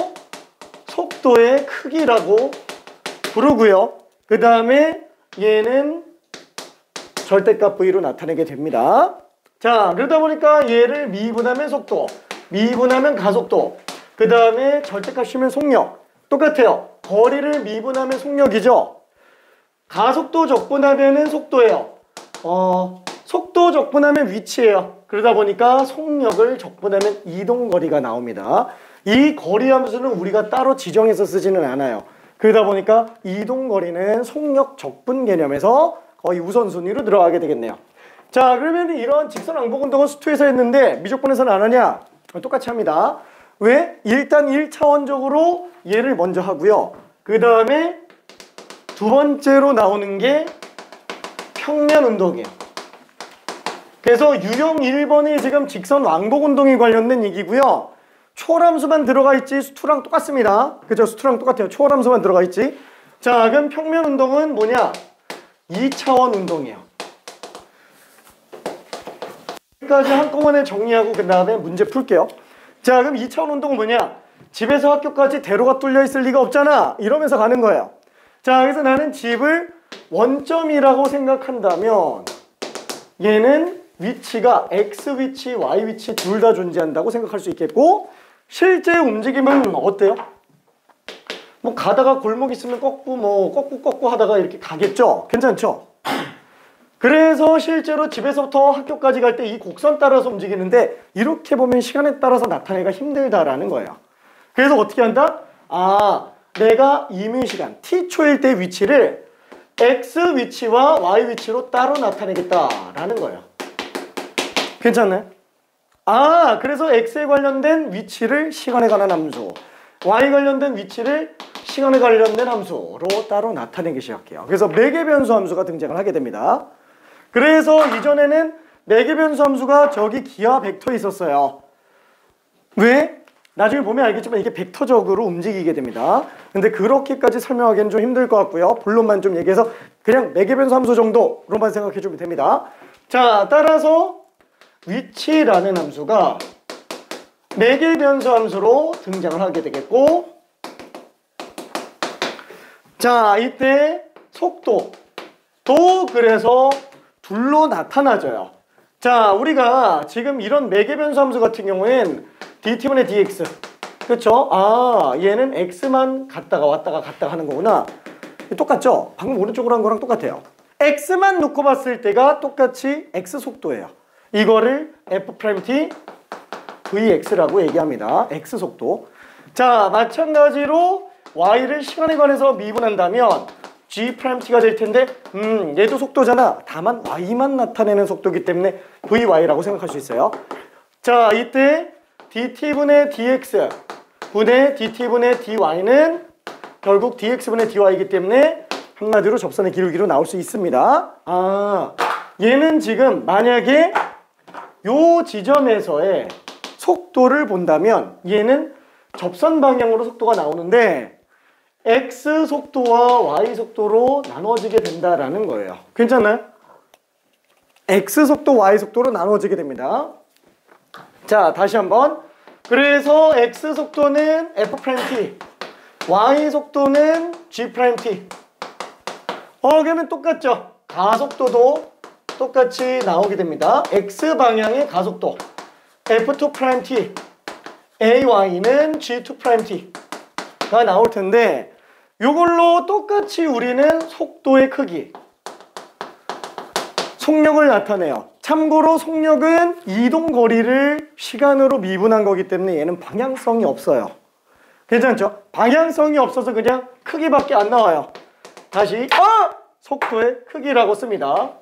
S1: 속도의 크기라고 부르고요. 그 다음에 얘는 절대값 v로 나타내게 됩니다. 자, 그러다 보니까 얘를 미분하면 속도, 미분하면 가속도, 그 다음에 절대값이면 속력. 똑같아요. 거리를 미분하면 속력이죠. 가속도 적분하면 속도예요. 속도 적분하면 위치예요. 그러다 보니까 속력을 적분하면 이동거리가 나옵니다. 이 거리 함수는 우리가 따로 지정해서 쓰지는 않아요. 그러다 보니까 이동거리는 속력 적분 개념에서 거의 우선순위로 들어가게 되겠네요. 자, 그러면 이런 직선 왕복 운동은 수투에서 했는데 미적분에서는 안 하냐? 똑같이 합니다. 왜? 일단 1차원적으로 얘를 먼저 하고요. 그 다음에 두 번째로 나오는 게 평면 운동이에요. 그래서 유형 1번이 지금 직선 왕복 운동에 관련된 얘기고요. 초월함수만 들어가 있지 수투랑 똑같습니다. 그죠? 수투랑 똑같아요. 초월함수만 들어가 있지. 자, 그럼 평면 운동은 뭐냐? 2차원 운동이에요. 여기까지 한꺼번에 정리하고 그 다음에 문제 풀게요. 자, 그럼 2차원 운동은 뭐냐? 집에서 학교까지 대로가 뚫려 있을 리가 없잖아. 이러면서 가는 거예요. 자, 그래서 나는 집을 원점이라고 생각한다면 얘는 위치가 X 위치, Y 위치 둘 다 존재한다고 생각할 수 있겠고, 실제 움직임은 어때요? 뭐 가다가 골목 있으면 꺾고 하다가 이렇게 가겠죠? 괜찮죠? 그래서 실제로 집에서부터 학교까지 갈 때 이 곡선 따라서 움직이는데, 이렇게 보면 시간에 따라서 나타내기가 힘들다라는 거예요. 그래서 어떻게 한다? 아, 내가 임의시간 t초일 때 위치를 x 위치와 y 위치로 따로 나타내겠다라는 거예요. 괜찮나요? 아, 그래서 x에 관련된 위치를 시간에 관한 함수, y 관련된 위치를 시간에 관련된 함수로 따로 나타내기 시작해요. 그래서 매개변수 함수가 등장을 하게 됩니다. 그래서 이전에는 매개변수 함수가 저기 기하 벡터에 있었어요. 왜? 나중에 보면 알겠지만 이게 벡터적으로 움직이게 됩니다. 근데 그렇게까지 설명하기는 좀 힘들 것 같고요. 본론만 좀 얘기해서 그냥 매개변수 함수 정도로만 생각해 주면 됩니다. 자, 따라서 위치라는 함수가 매개변수 함수로 등장을 하게 되겠고, 자, 이때 속도도 그래서 둘로 나타나져요. 자, 우리가 지금 이런 매개변수 함수 같은 경우엔 dt분의 dx, 그렇죠? 아, 얘는 x만 갔다가 왔다가 하는 거구나. 똑같죠? 방금 오른쪽으로 한 거랑 똑같아요. x만 놓고 봤을 때가 똑같이 x 속도예요. 이거를 f't vx라고 얘기합니다. x 속도. 자, 마찬가지로 y를 시간에 관해서 미분한다면 g't가 될 텐데, 얘도 속도잖아. 다만 y만 나타내는 속도이기 때문에 vy라고 생각할 수 있어요. 자, 이때 dt분의 dx 분의 dt분의 dy는 결국 dx분의 dy이기 때문에 한마디로 접선의 기울기로 나올 수 있습니다. 아, 얘는 지금 만약에 요 지점에서의 속도를 본다면 얘는 접선 방향으로 속도가 나오는데 x 속도와 y 속도로 나눠지게 된다라는 거예요. 괜찮나요? x 속도, y 속도로 나눠지게 됩니다. 자, 다시 한번. 그래서 x 속도는 f't, y 속도는 g't. 그러면 똑같죠? 가속도도 똑같이 나오게 됩니다. x 방향의 가속도 f2't, ay는 g2't가 나올 텐데, 이걸로 똑같이 우리는 속도의 크기, 속력을 나타내요. 참고로 속력은 이동 거리를 시간으로 미분한 거기 때문에 얘는 방향성이 없어요. 괜찮죠? 방향성이 없어서 그냥 크기밖에 안 나와요. 다시 속도의 크기라고 씁니다.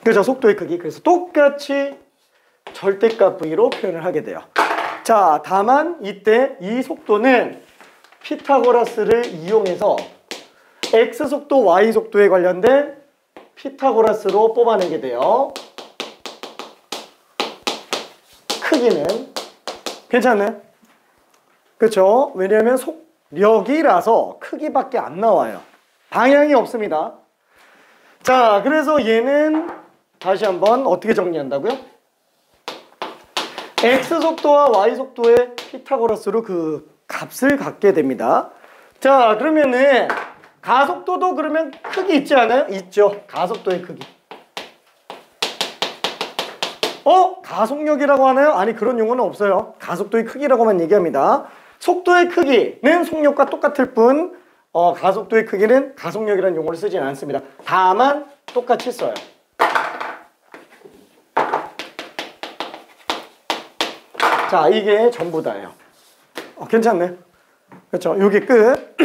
S1: 그죠? 속도의 크기. 그래서 똑같이 절대값 v로 표현을 하게 돼요. 자, 다만 이때 이 속도는 피타고라스를 이용해서 x 속도, y 속도에 관련된 피타고라스로 뽑아내게 돼요. 크기는 괜찮나요? 그렇죠? 왜냐하면 속력이라서 크기밖에 안 나와요. 방향이 없습니다. 자, 그래서 얘는 다시 한번 어떻게 정리한다고요? x 속도와 y 속도의 피타고라스로 그 값을 갖게 됩니다. 자, 그러면은 가속도도 그러면 크기 있지 않아요? 있죠. 가속도의 크기. 가속력이라고 하나요? 아니, 그런 용어는 없어요. 가속도의 크기라고만 얘기합니다. 속도의 크기는 속력과 똑같을 뿐 가속도의 크기는 가속력이라는 용어를 쓰진 않습니다. 다만 똑같이 써요. 자, 이게 전부 다예요. 괜찮네. 그렇죠? 요게 끝.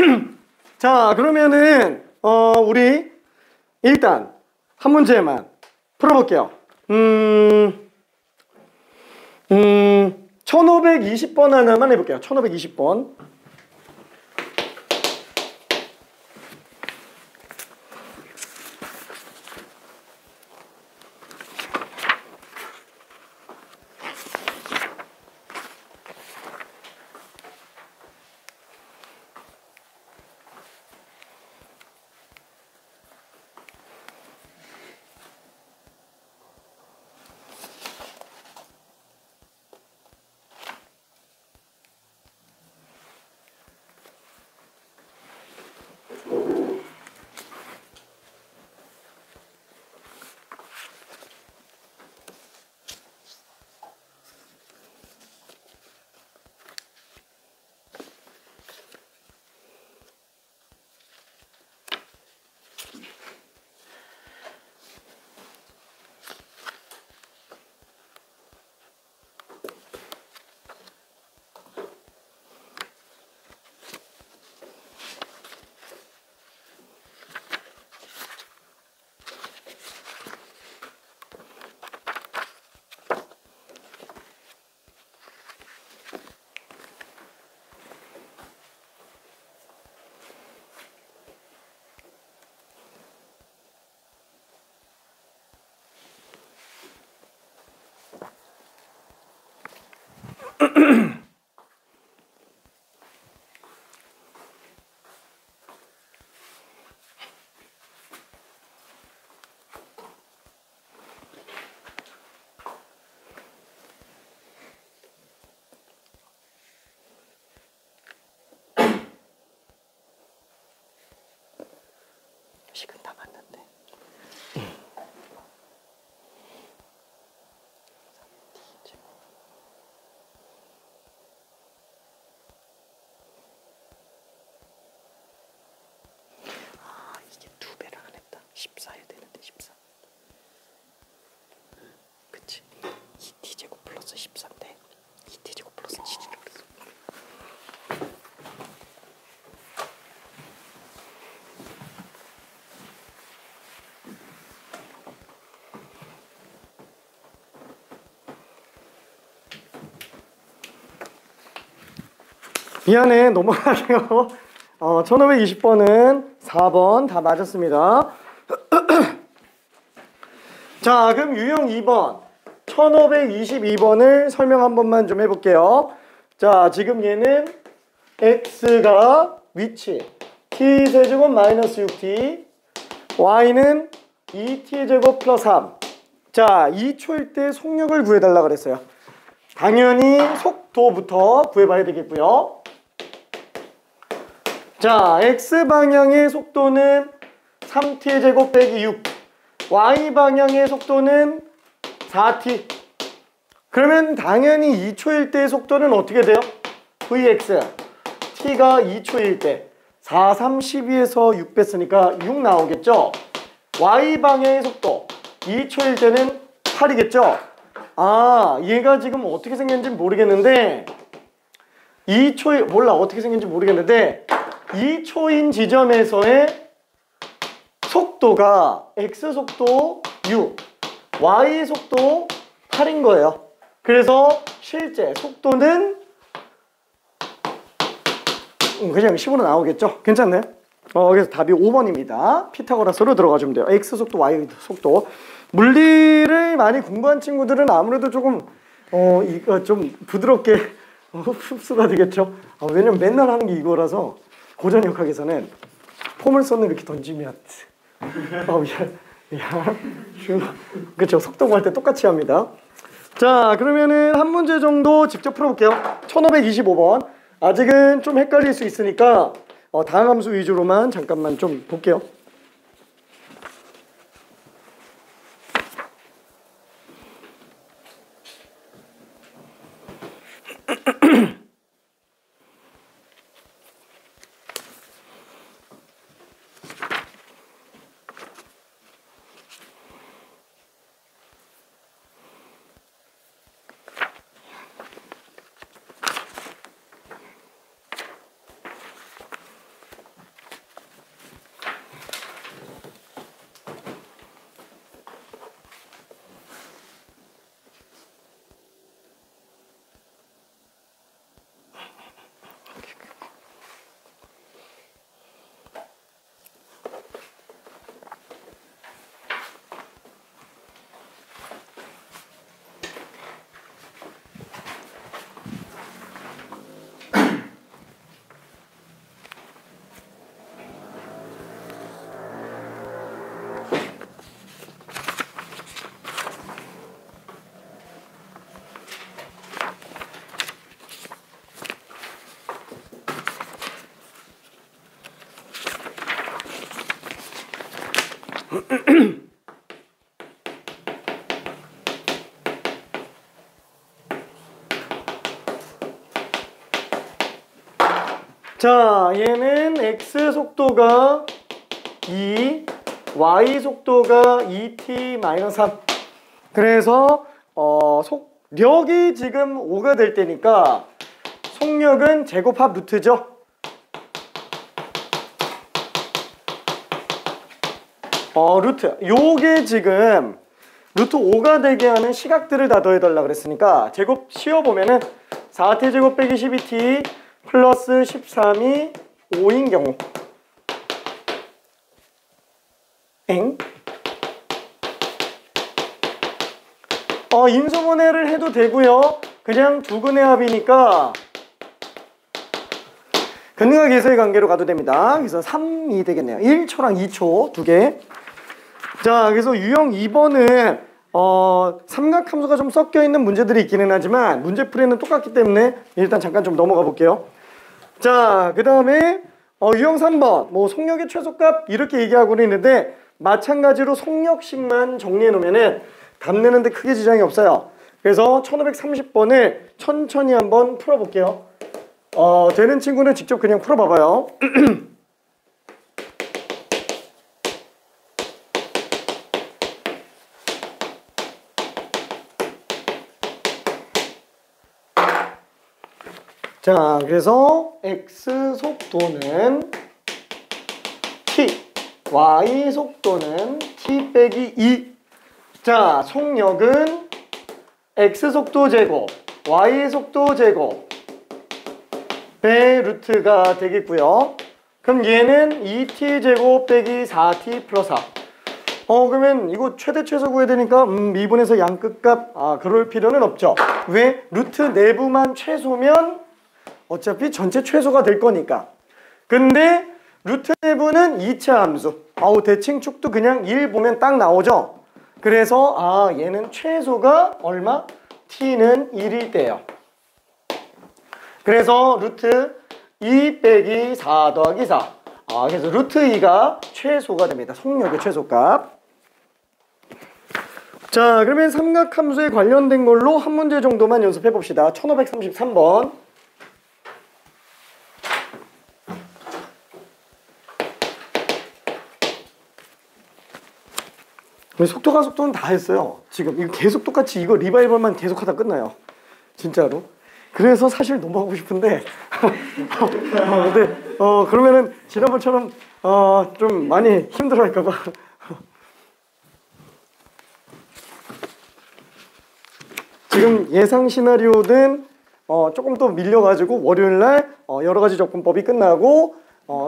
S1: 자, 그러면은 우리 일단 한 문제만 풀어볼게요. 1520번 하나만 해볼게요. 1520번. 식은 다 맞는데. 아, 이게 2배를 안 했다. 14 해야 되는데 14. 그치. 2t제곱 플러스 14인데 2t제곱 플러스 7이라고 그랬어. 미안해, 넘어갈게요. 1520번은 4번 다 맞았습니다. 자, 그럼 유형 2번 1522번을 설명 한 번만 좀 해볼게요. 자, 지금 얘는 x가 위치 t세제곱 마이너스 6t, y는 2t제곱 플러스 3. 자, 2초일 때 속력을 구해달라 그랬어요. 당연히 속도부터 구해봐야 되겠고요. 자, x방향의 속도는 3t의 제곱 빼기 6, y방향의 속도는 4t. 그러면 당연히 2초일 때의 속도는 어떻게 돼요? vx, t가 2초일 때 4, 3, 12에서 6 뺐으니까 6 나오겠죠? y방향의 속도 2초일 때는 8이겠죠? 아, 얘가 지금 어떻게 생겼는지 모르겠는데 2초에 몰라 어떻게 생겼는지 모르겠는데 2초인 지점에서의 속도가 x 속도 6, y 속도 8인 거예요. 그래서 실제 속도는 그냥 10으로 나오겠죠? 괜찮나요? 그래서 답이 5번입니다. 피타고라스로 들어가주면 돼요. x 속도, y 속도. 물리를 많이 공부한 친구들은 아무래도 조금 이거 좀 부드럽게 흡수가 되겠죠? 왜냐면 맨날 하는 게 이거라서 고전역학에서는 포물선을 이렇게 던지면 그렇죠. 속도 구할 때 똑같이 합니다. 자, 그러면은 한 문제 정도 직접 풀어볼게요. 1525번. 아직은 좀 헷갈릴 수 있으니까 다항 함수 위주로만 잠깐만 좀 볼게요. 자, 얘는 x 속도가 2, y 속도가 2t-3. 그래서 속력이 지금 5가 될 때니까 속력은 제곱합 루트죠. 루트. 요게 지금 루트 5가 되게 하는 시각들을 다 더해달라 그랬으니까 제곱 씌워보면은 4t 제곱 빼기 12t 플러스 13이 5인 경우 인수분해를 해도 되고요. 그냥 두근의 합이니까 근능하계수의 관계로 가도 됩니다. 그래서 3이 되겠네요. 1초랑 2초 두 개. 자, 그래서 유형 2번은 삼각함수가 좀 섞여 있는 문제들이 있기는 하지만 문제 풀이는 똑같기 때문에 일단 잠깐 좀 넘어가 볼게요. 자, 그 다음에 유형 3번 뭐 속력의 최소값 이렇게 얘기하고는 있는데 마찬가지로 속력식만 정리해 놓으면은 답 내는데 크게 지장이 없어요. 그래서 1530번을 천천히 한번 풀어볼게요. 되는 친구는 직접 그냥 풀어봐봐요. 자, 그래서 x 속도는 t, y 속도는 t 빼기 2. 자, 속력은 x 속도 제곱, y 속도 제곱 배 루트가 되겠고요. 그럼 얘는 2t 제곱 빼기 4t 플러스 4. 그러면 이거 최대 최소 구해야 되니까 미분에서 양끝값 그럴 필요는 없죠. 왜? 루트 내부만 최소면 어차피 전체 최소가 될 거니까. 근데 루트 내부는 2차 함수. 대칭 축도 그냥 1 보면 딱 나오죠. 그래서 얘는 최소가 얼마? t는 1일 때요. 그래서 루트 2 빼기 4 더하기 4. 그래서 루트 2가 최소가 됩니다. 속력의 최소값. 자, 그러면 삼각함수에 관련된 걸로 한 문제 정도만 연습해 봅시다. 1533번. 속도는 다 했어요. 지금 이거 계속 똑같이 이거 리바이벌만 계속 하다 끝나요. 진짜로. 그래서 사실 넘어가고 싶은데 근데 그러면은 지난번처럼 좀 많이 힘들어 할까 봐. 지금 예상 시나리오는 조금 더 밀려가지고 월요일 날 여러 가지 접근법이 끝나고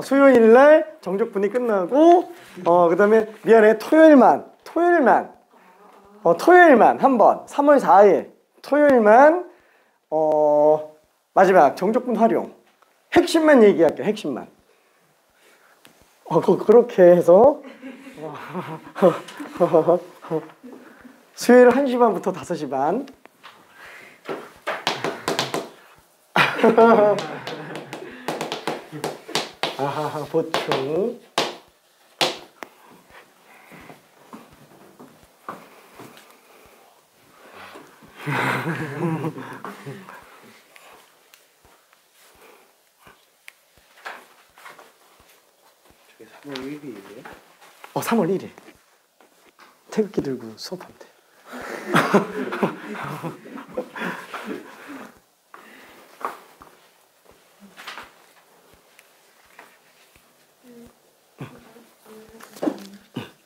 S1: 수요일 날 정적분이 끝나고 그 다음에 미안해 토요일만 한번 3월 4일 토요일만 마지막 정적분 활용 핵심만 얘기할게. 핵심만 그렇게 해서 수요일 1시 반부터 5시 반 보충
S3: 저게 3월 1일이에요?
S1: 3월 1일 태극기 들고 수업하면 돼.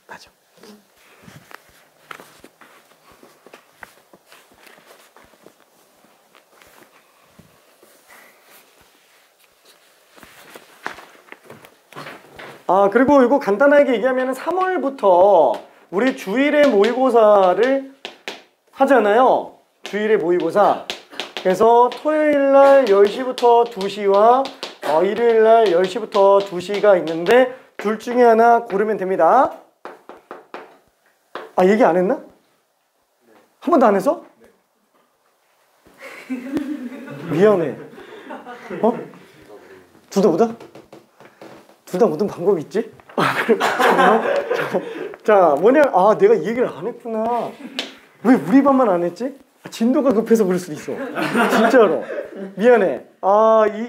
S1: 맞아. 그리고 이거 간단하게 얘기하면 3월부터 우리 주일에 모의고사를 하잖아요. 주일에 모의고사. 그래서 토요일날 10시부터 2시와 일요일날 10시부터 2시가 있는데 둘 중에 하나 고르면 됩니다. 얘기 안 했나? 한 번도 안 했어? 미안해. 둘 다 뭐다? 둘 다 모든 방법이 있지? 자, 뭐냐? 내가 이 얘기를 안 했구나. 왜 우리 반만 안 했지? 진도가 급해서 그럴 수도 있어. 진짜로. 미안해.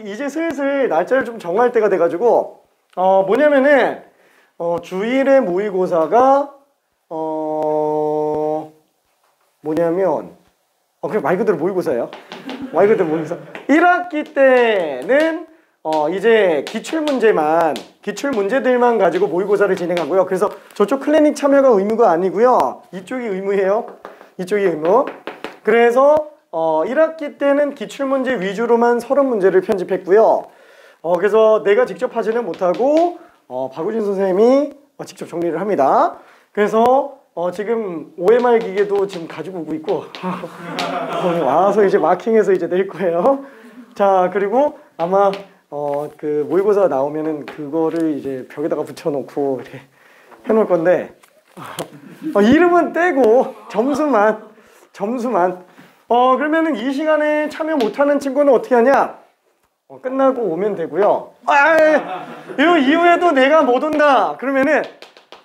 S1: 이제 슬슬 날짜를 좀 정할 때가 돼가지고, 뭐냐면은, 주일에 모의고사가, 뭐냐면, 그냥 말 그대로 모의고사예요. 말 그대로 모의고사. 1학기 때는, 이제 기출문제들만 가지고 모의고사를 진행하고요. 그래서 저쪽 클리닉 참여가 의무가 아니고요. 이쪽이 의무예요. 이쪽이 의무. 그래서 1학기 때는 기출문제 위주로만 30문제를 편집했고요. 그래서 내가 직접 하지는 못하고 박우진 선생님이 직접 정리를 합니다. 그래서 지금 OMR 기계도 지금 가지고 오고 있고 와서 이제 마킹해서 이제 낼 거예요. 자, 그리고 아마 그 모의고사 나오면은 그거를 이제 벽에다가 붙여놓고 이렇게 해놓을 건데 이름은 떼고 점수만 그러면은 이 시간에 참여 못하는 친구는 어떻게 하냐? 끝나고 오면 되고요. 이 이후에도 내가 못 온다 그러면은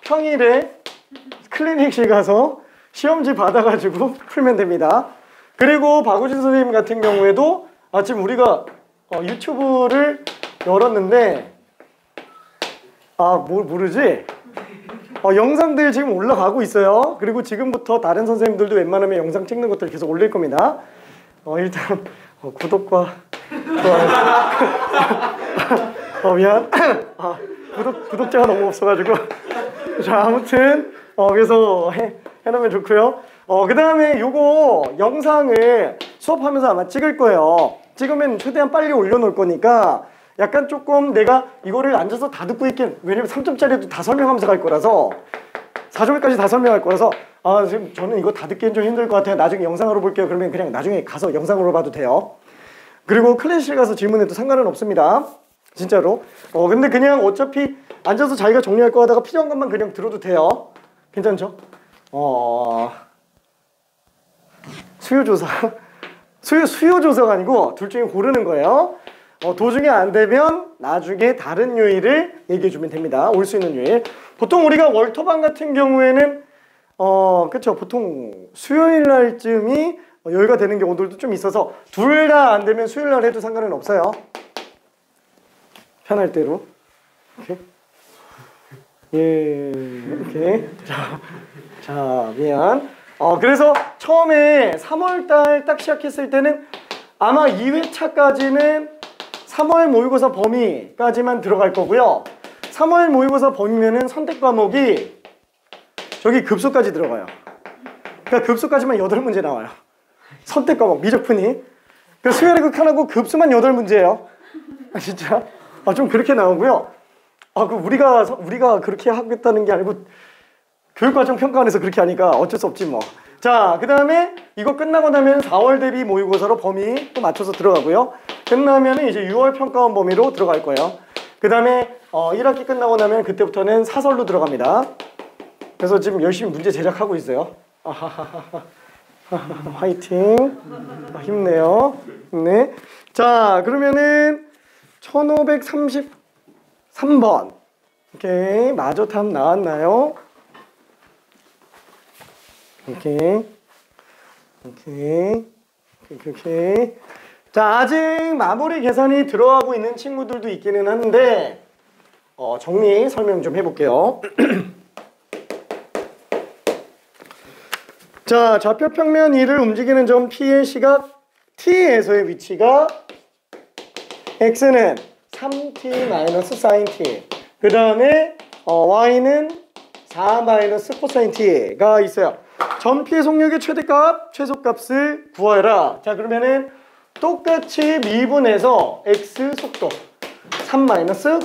S1: 평일에 클리닉실 가서 시험지 받아가지고 풀면 됩니다. 그리고 박우진 선생님 같은 경우에도 지금 우리가 유튜브를 열었는데 뭘 모르지? 영상들 지금 올라가고 있어요. 그리고 지금부터 다른 선생님들도 웬만하면 영상 찍는 것들 계속 올릴 겁니다. 일단 구독과 미안. 구독자가 너무 없어가지고 자, 아무튼 그래서 해놓으면 좋고요. 그 다음에 요거 영상을 수업하면서 아마 찍을 거예요. 찍으면 최대한 빨리 올려놓을 거니까 약간 조금 내가 이거를 앉아서 다 듣고 있긴, 왜냐면 3점짜리도 다 설명하면서 갈 거라서 4점까지 다 설명할 거라서 지금 저는 이거 다 듣기엔 좀 힘들 것 같아요. 나중에 영상으로 볼게요. 그러면 그냥 나중에 가서 영상으로 봐도 돼요. 그리고 클래스실 가서 질문해도 상관은 없습니다. 진짜로. 근데 그냥 어차피 앉아서 자기가 정리할 거 하다가 필요한 것만 그냥 들어도 돼요. 괜찮죠? 수요조사. 수요조사가 아니고 둘 중에 고르는 거예요. 도중에 안 되면 나중에 다른 요일을 얘기해 주면 됩니다. 올 수 있는 요일. 보통 우리가 월터반 같은 경우에는 그쵸, 보통 수요일 날쯤이 여유가 되는 경우들도 좀 있어서 둘 다 안 되면 수요일 날 해도 상관은 없어요. 편할 대로. 오케이. 오케이. 자, 미안. 그래서 처음에 3월달 딱 시작했을 때는 아마 2회차까지는 3월 모의고사 범위까지만 들어갈 거고요. 3월 모의고사 범위면은 선택 과목이 저기 급수까지 들어가요. 그러니까 급수까지만 8문제 나와요. 선택 과목, 미적분이. 그러니까 수열의 극한하고 급수만 8문제예요. 진짜? 좀 그렇게 나오고요. 우리가 그렇게 하겠다는 게 아니고 교육과정 평가원에서 그렇게 하니까 어쩔 수 없지 뭐. 자, 그 다음에 이거 끝나고 나면 4월 대비 모의고사로 범위 또 맞춰서 들어가고요. 끝나면 이제 6월 평가원 범위로 들어갈 거예요. 그 다음에 1학기 끝나고 나면 그때부터는 사설로 들어갑니다. 그래서 지금 열심히 문제 제작하고 있어요. 화이팅. 힘내요. 네. 자, 그러면은 1533번. 오케이. 마저탐 나왔나요? 오케이. 자, 아직 마무리 계산이 들어가고 있는 친구들도 있기는 한데 정리 설명 좀 해볼게요. 자, 좌표 평면 2를 움직이는 점 P의 시각 T에서의 위치가 X는 3t-sin t, 그 다음에 Y는 4 코사인 t가 있어요. 점 P의 속력의 최대값, 최소값을 구하라. 자, 그러면은 똑같이 미분해서 X 속도 3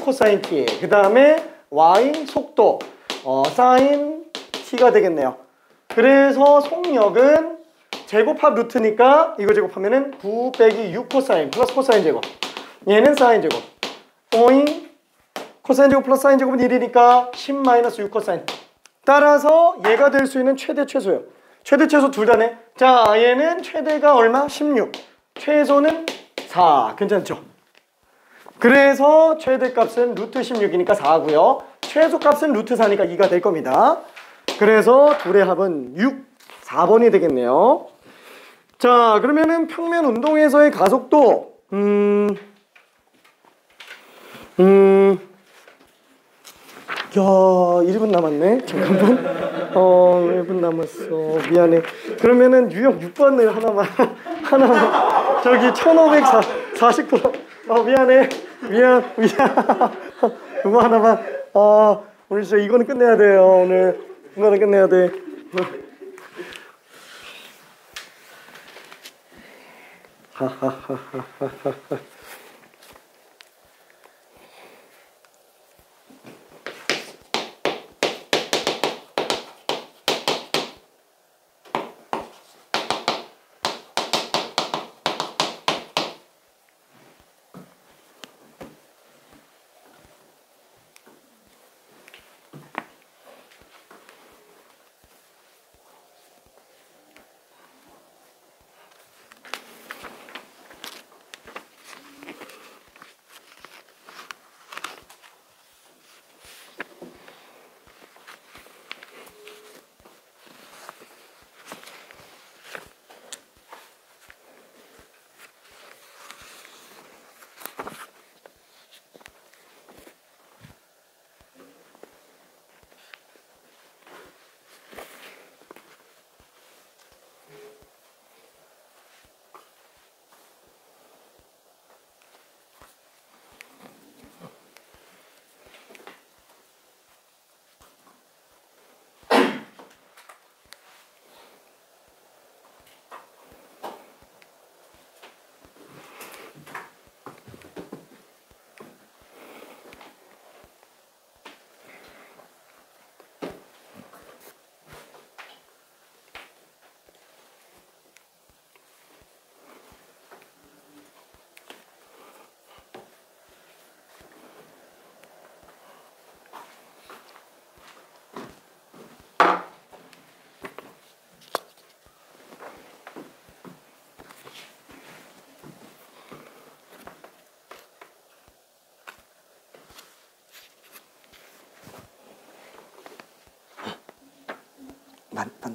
S1: 코사인 t, 그 다음에 Y 속도 사인 t가 되겠네요. 그래서 속력은 제곱합 루트니까 이거 제곱하면은 9 빼기 6 코사인 플러스 코사인 제곱, 얘는 사인 제곱, 오잉 코사인 제곱 플러스 사인 제곱은 1이니까 10 6 코사인. 따라서 얘가 될 수 있는 최대 최소예요. 최대 최소 둘 다네. 자, 얘는 최대가 얼마? 16. 최소는 4. 괜찮죠? 그래서 최대값은 루트 16이니까 4고요. 최소값은 루트 4니까 2가 될 겁니다. 그래서 둘의 합은 6, 4번이 되겠네요. 자, 그러면은 평면 운동에서의 가속도 야, 1분 남았네. 잠깐만. 1분 남았어. 미안해. 그러면은 유형 6번을 하나만. 저기 1540도. 미안해. 미안. 그거 하나만. 오늘 진짜 이거는 끝내야 돼요. 오늘. 이거는 끝내야 돼.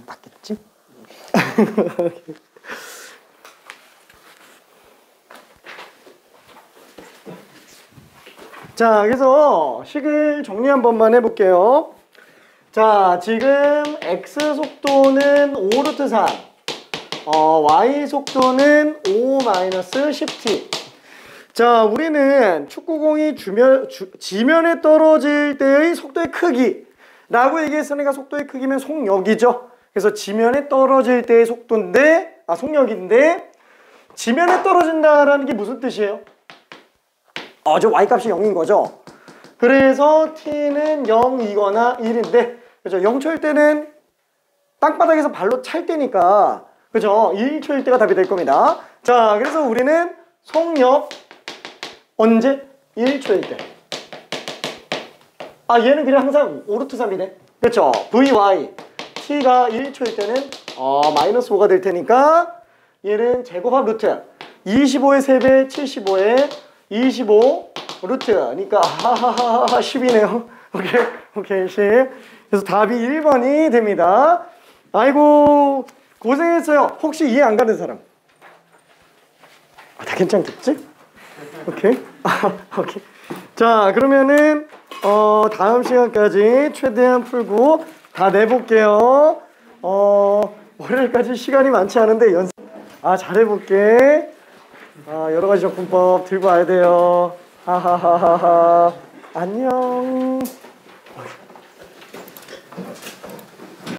S1: 맞겠지? 자, 그래서 식을 정리 한 번만 해볼게요. 자, 지금 x 속도는 5 루트 3, y 속도는 5-10t. 자, 우리는 축구공이 지면에 떨어질 때의 속도의 크기라고 얘기했으니까 속도의 크기면 속력이죠. 그래서 지면에 떨어질 때의 속도인데, 속력인데, 지면에 떨어진다라는 게 무슨 뜻이에요? 저 y값이 0인 거죠. 그래서 t는 0이거나 1인데, 그죠? 0초일 때는 땅바닥에서 발로 찰 때니까, 그죠? 1초일 때가 답이 될 겁니다. 자, 그래서 우리는 속력 언제? 1초일 때. 얘는 그냥 항상 5 루트 3이네. 그렇죠? vy t가 1초일 때는 마이너스 5가 될 테니까 얘는 제곱합 루트 25의 3배 75의 25 루트 그러니까 10이네요. 오케이 10. 그래서 답이 1번이 됩니다. 아이고 고생했어요. 혹시 이해 안 가는 사람? 다 괜찮겠지? 오케이. 자, 그러면은 다음 시간까지 최대한 풀고 다 내볼게요. 월요일까지 시간이 많지 않은데 연습 잘해볼게. 여러 가지 접근법 들고 와야 돼요. 하하하하하. 안녕.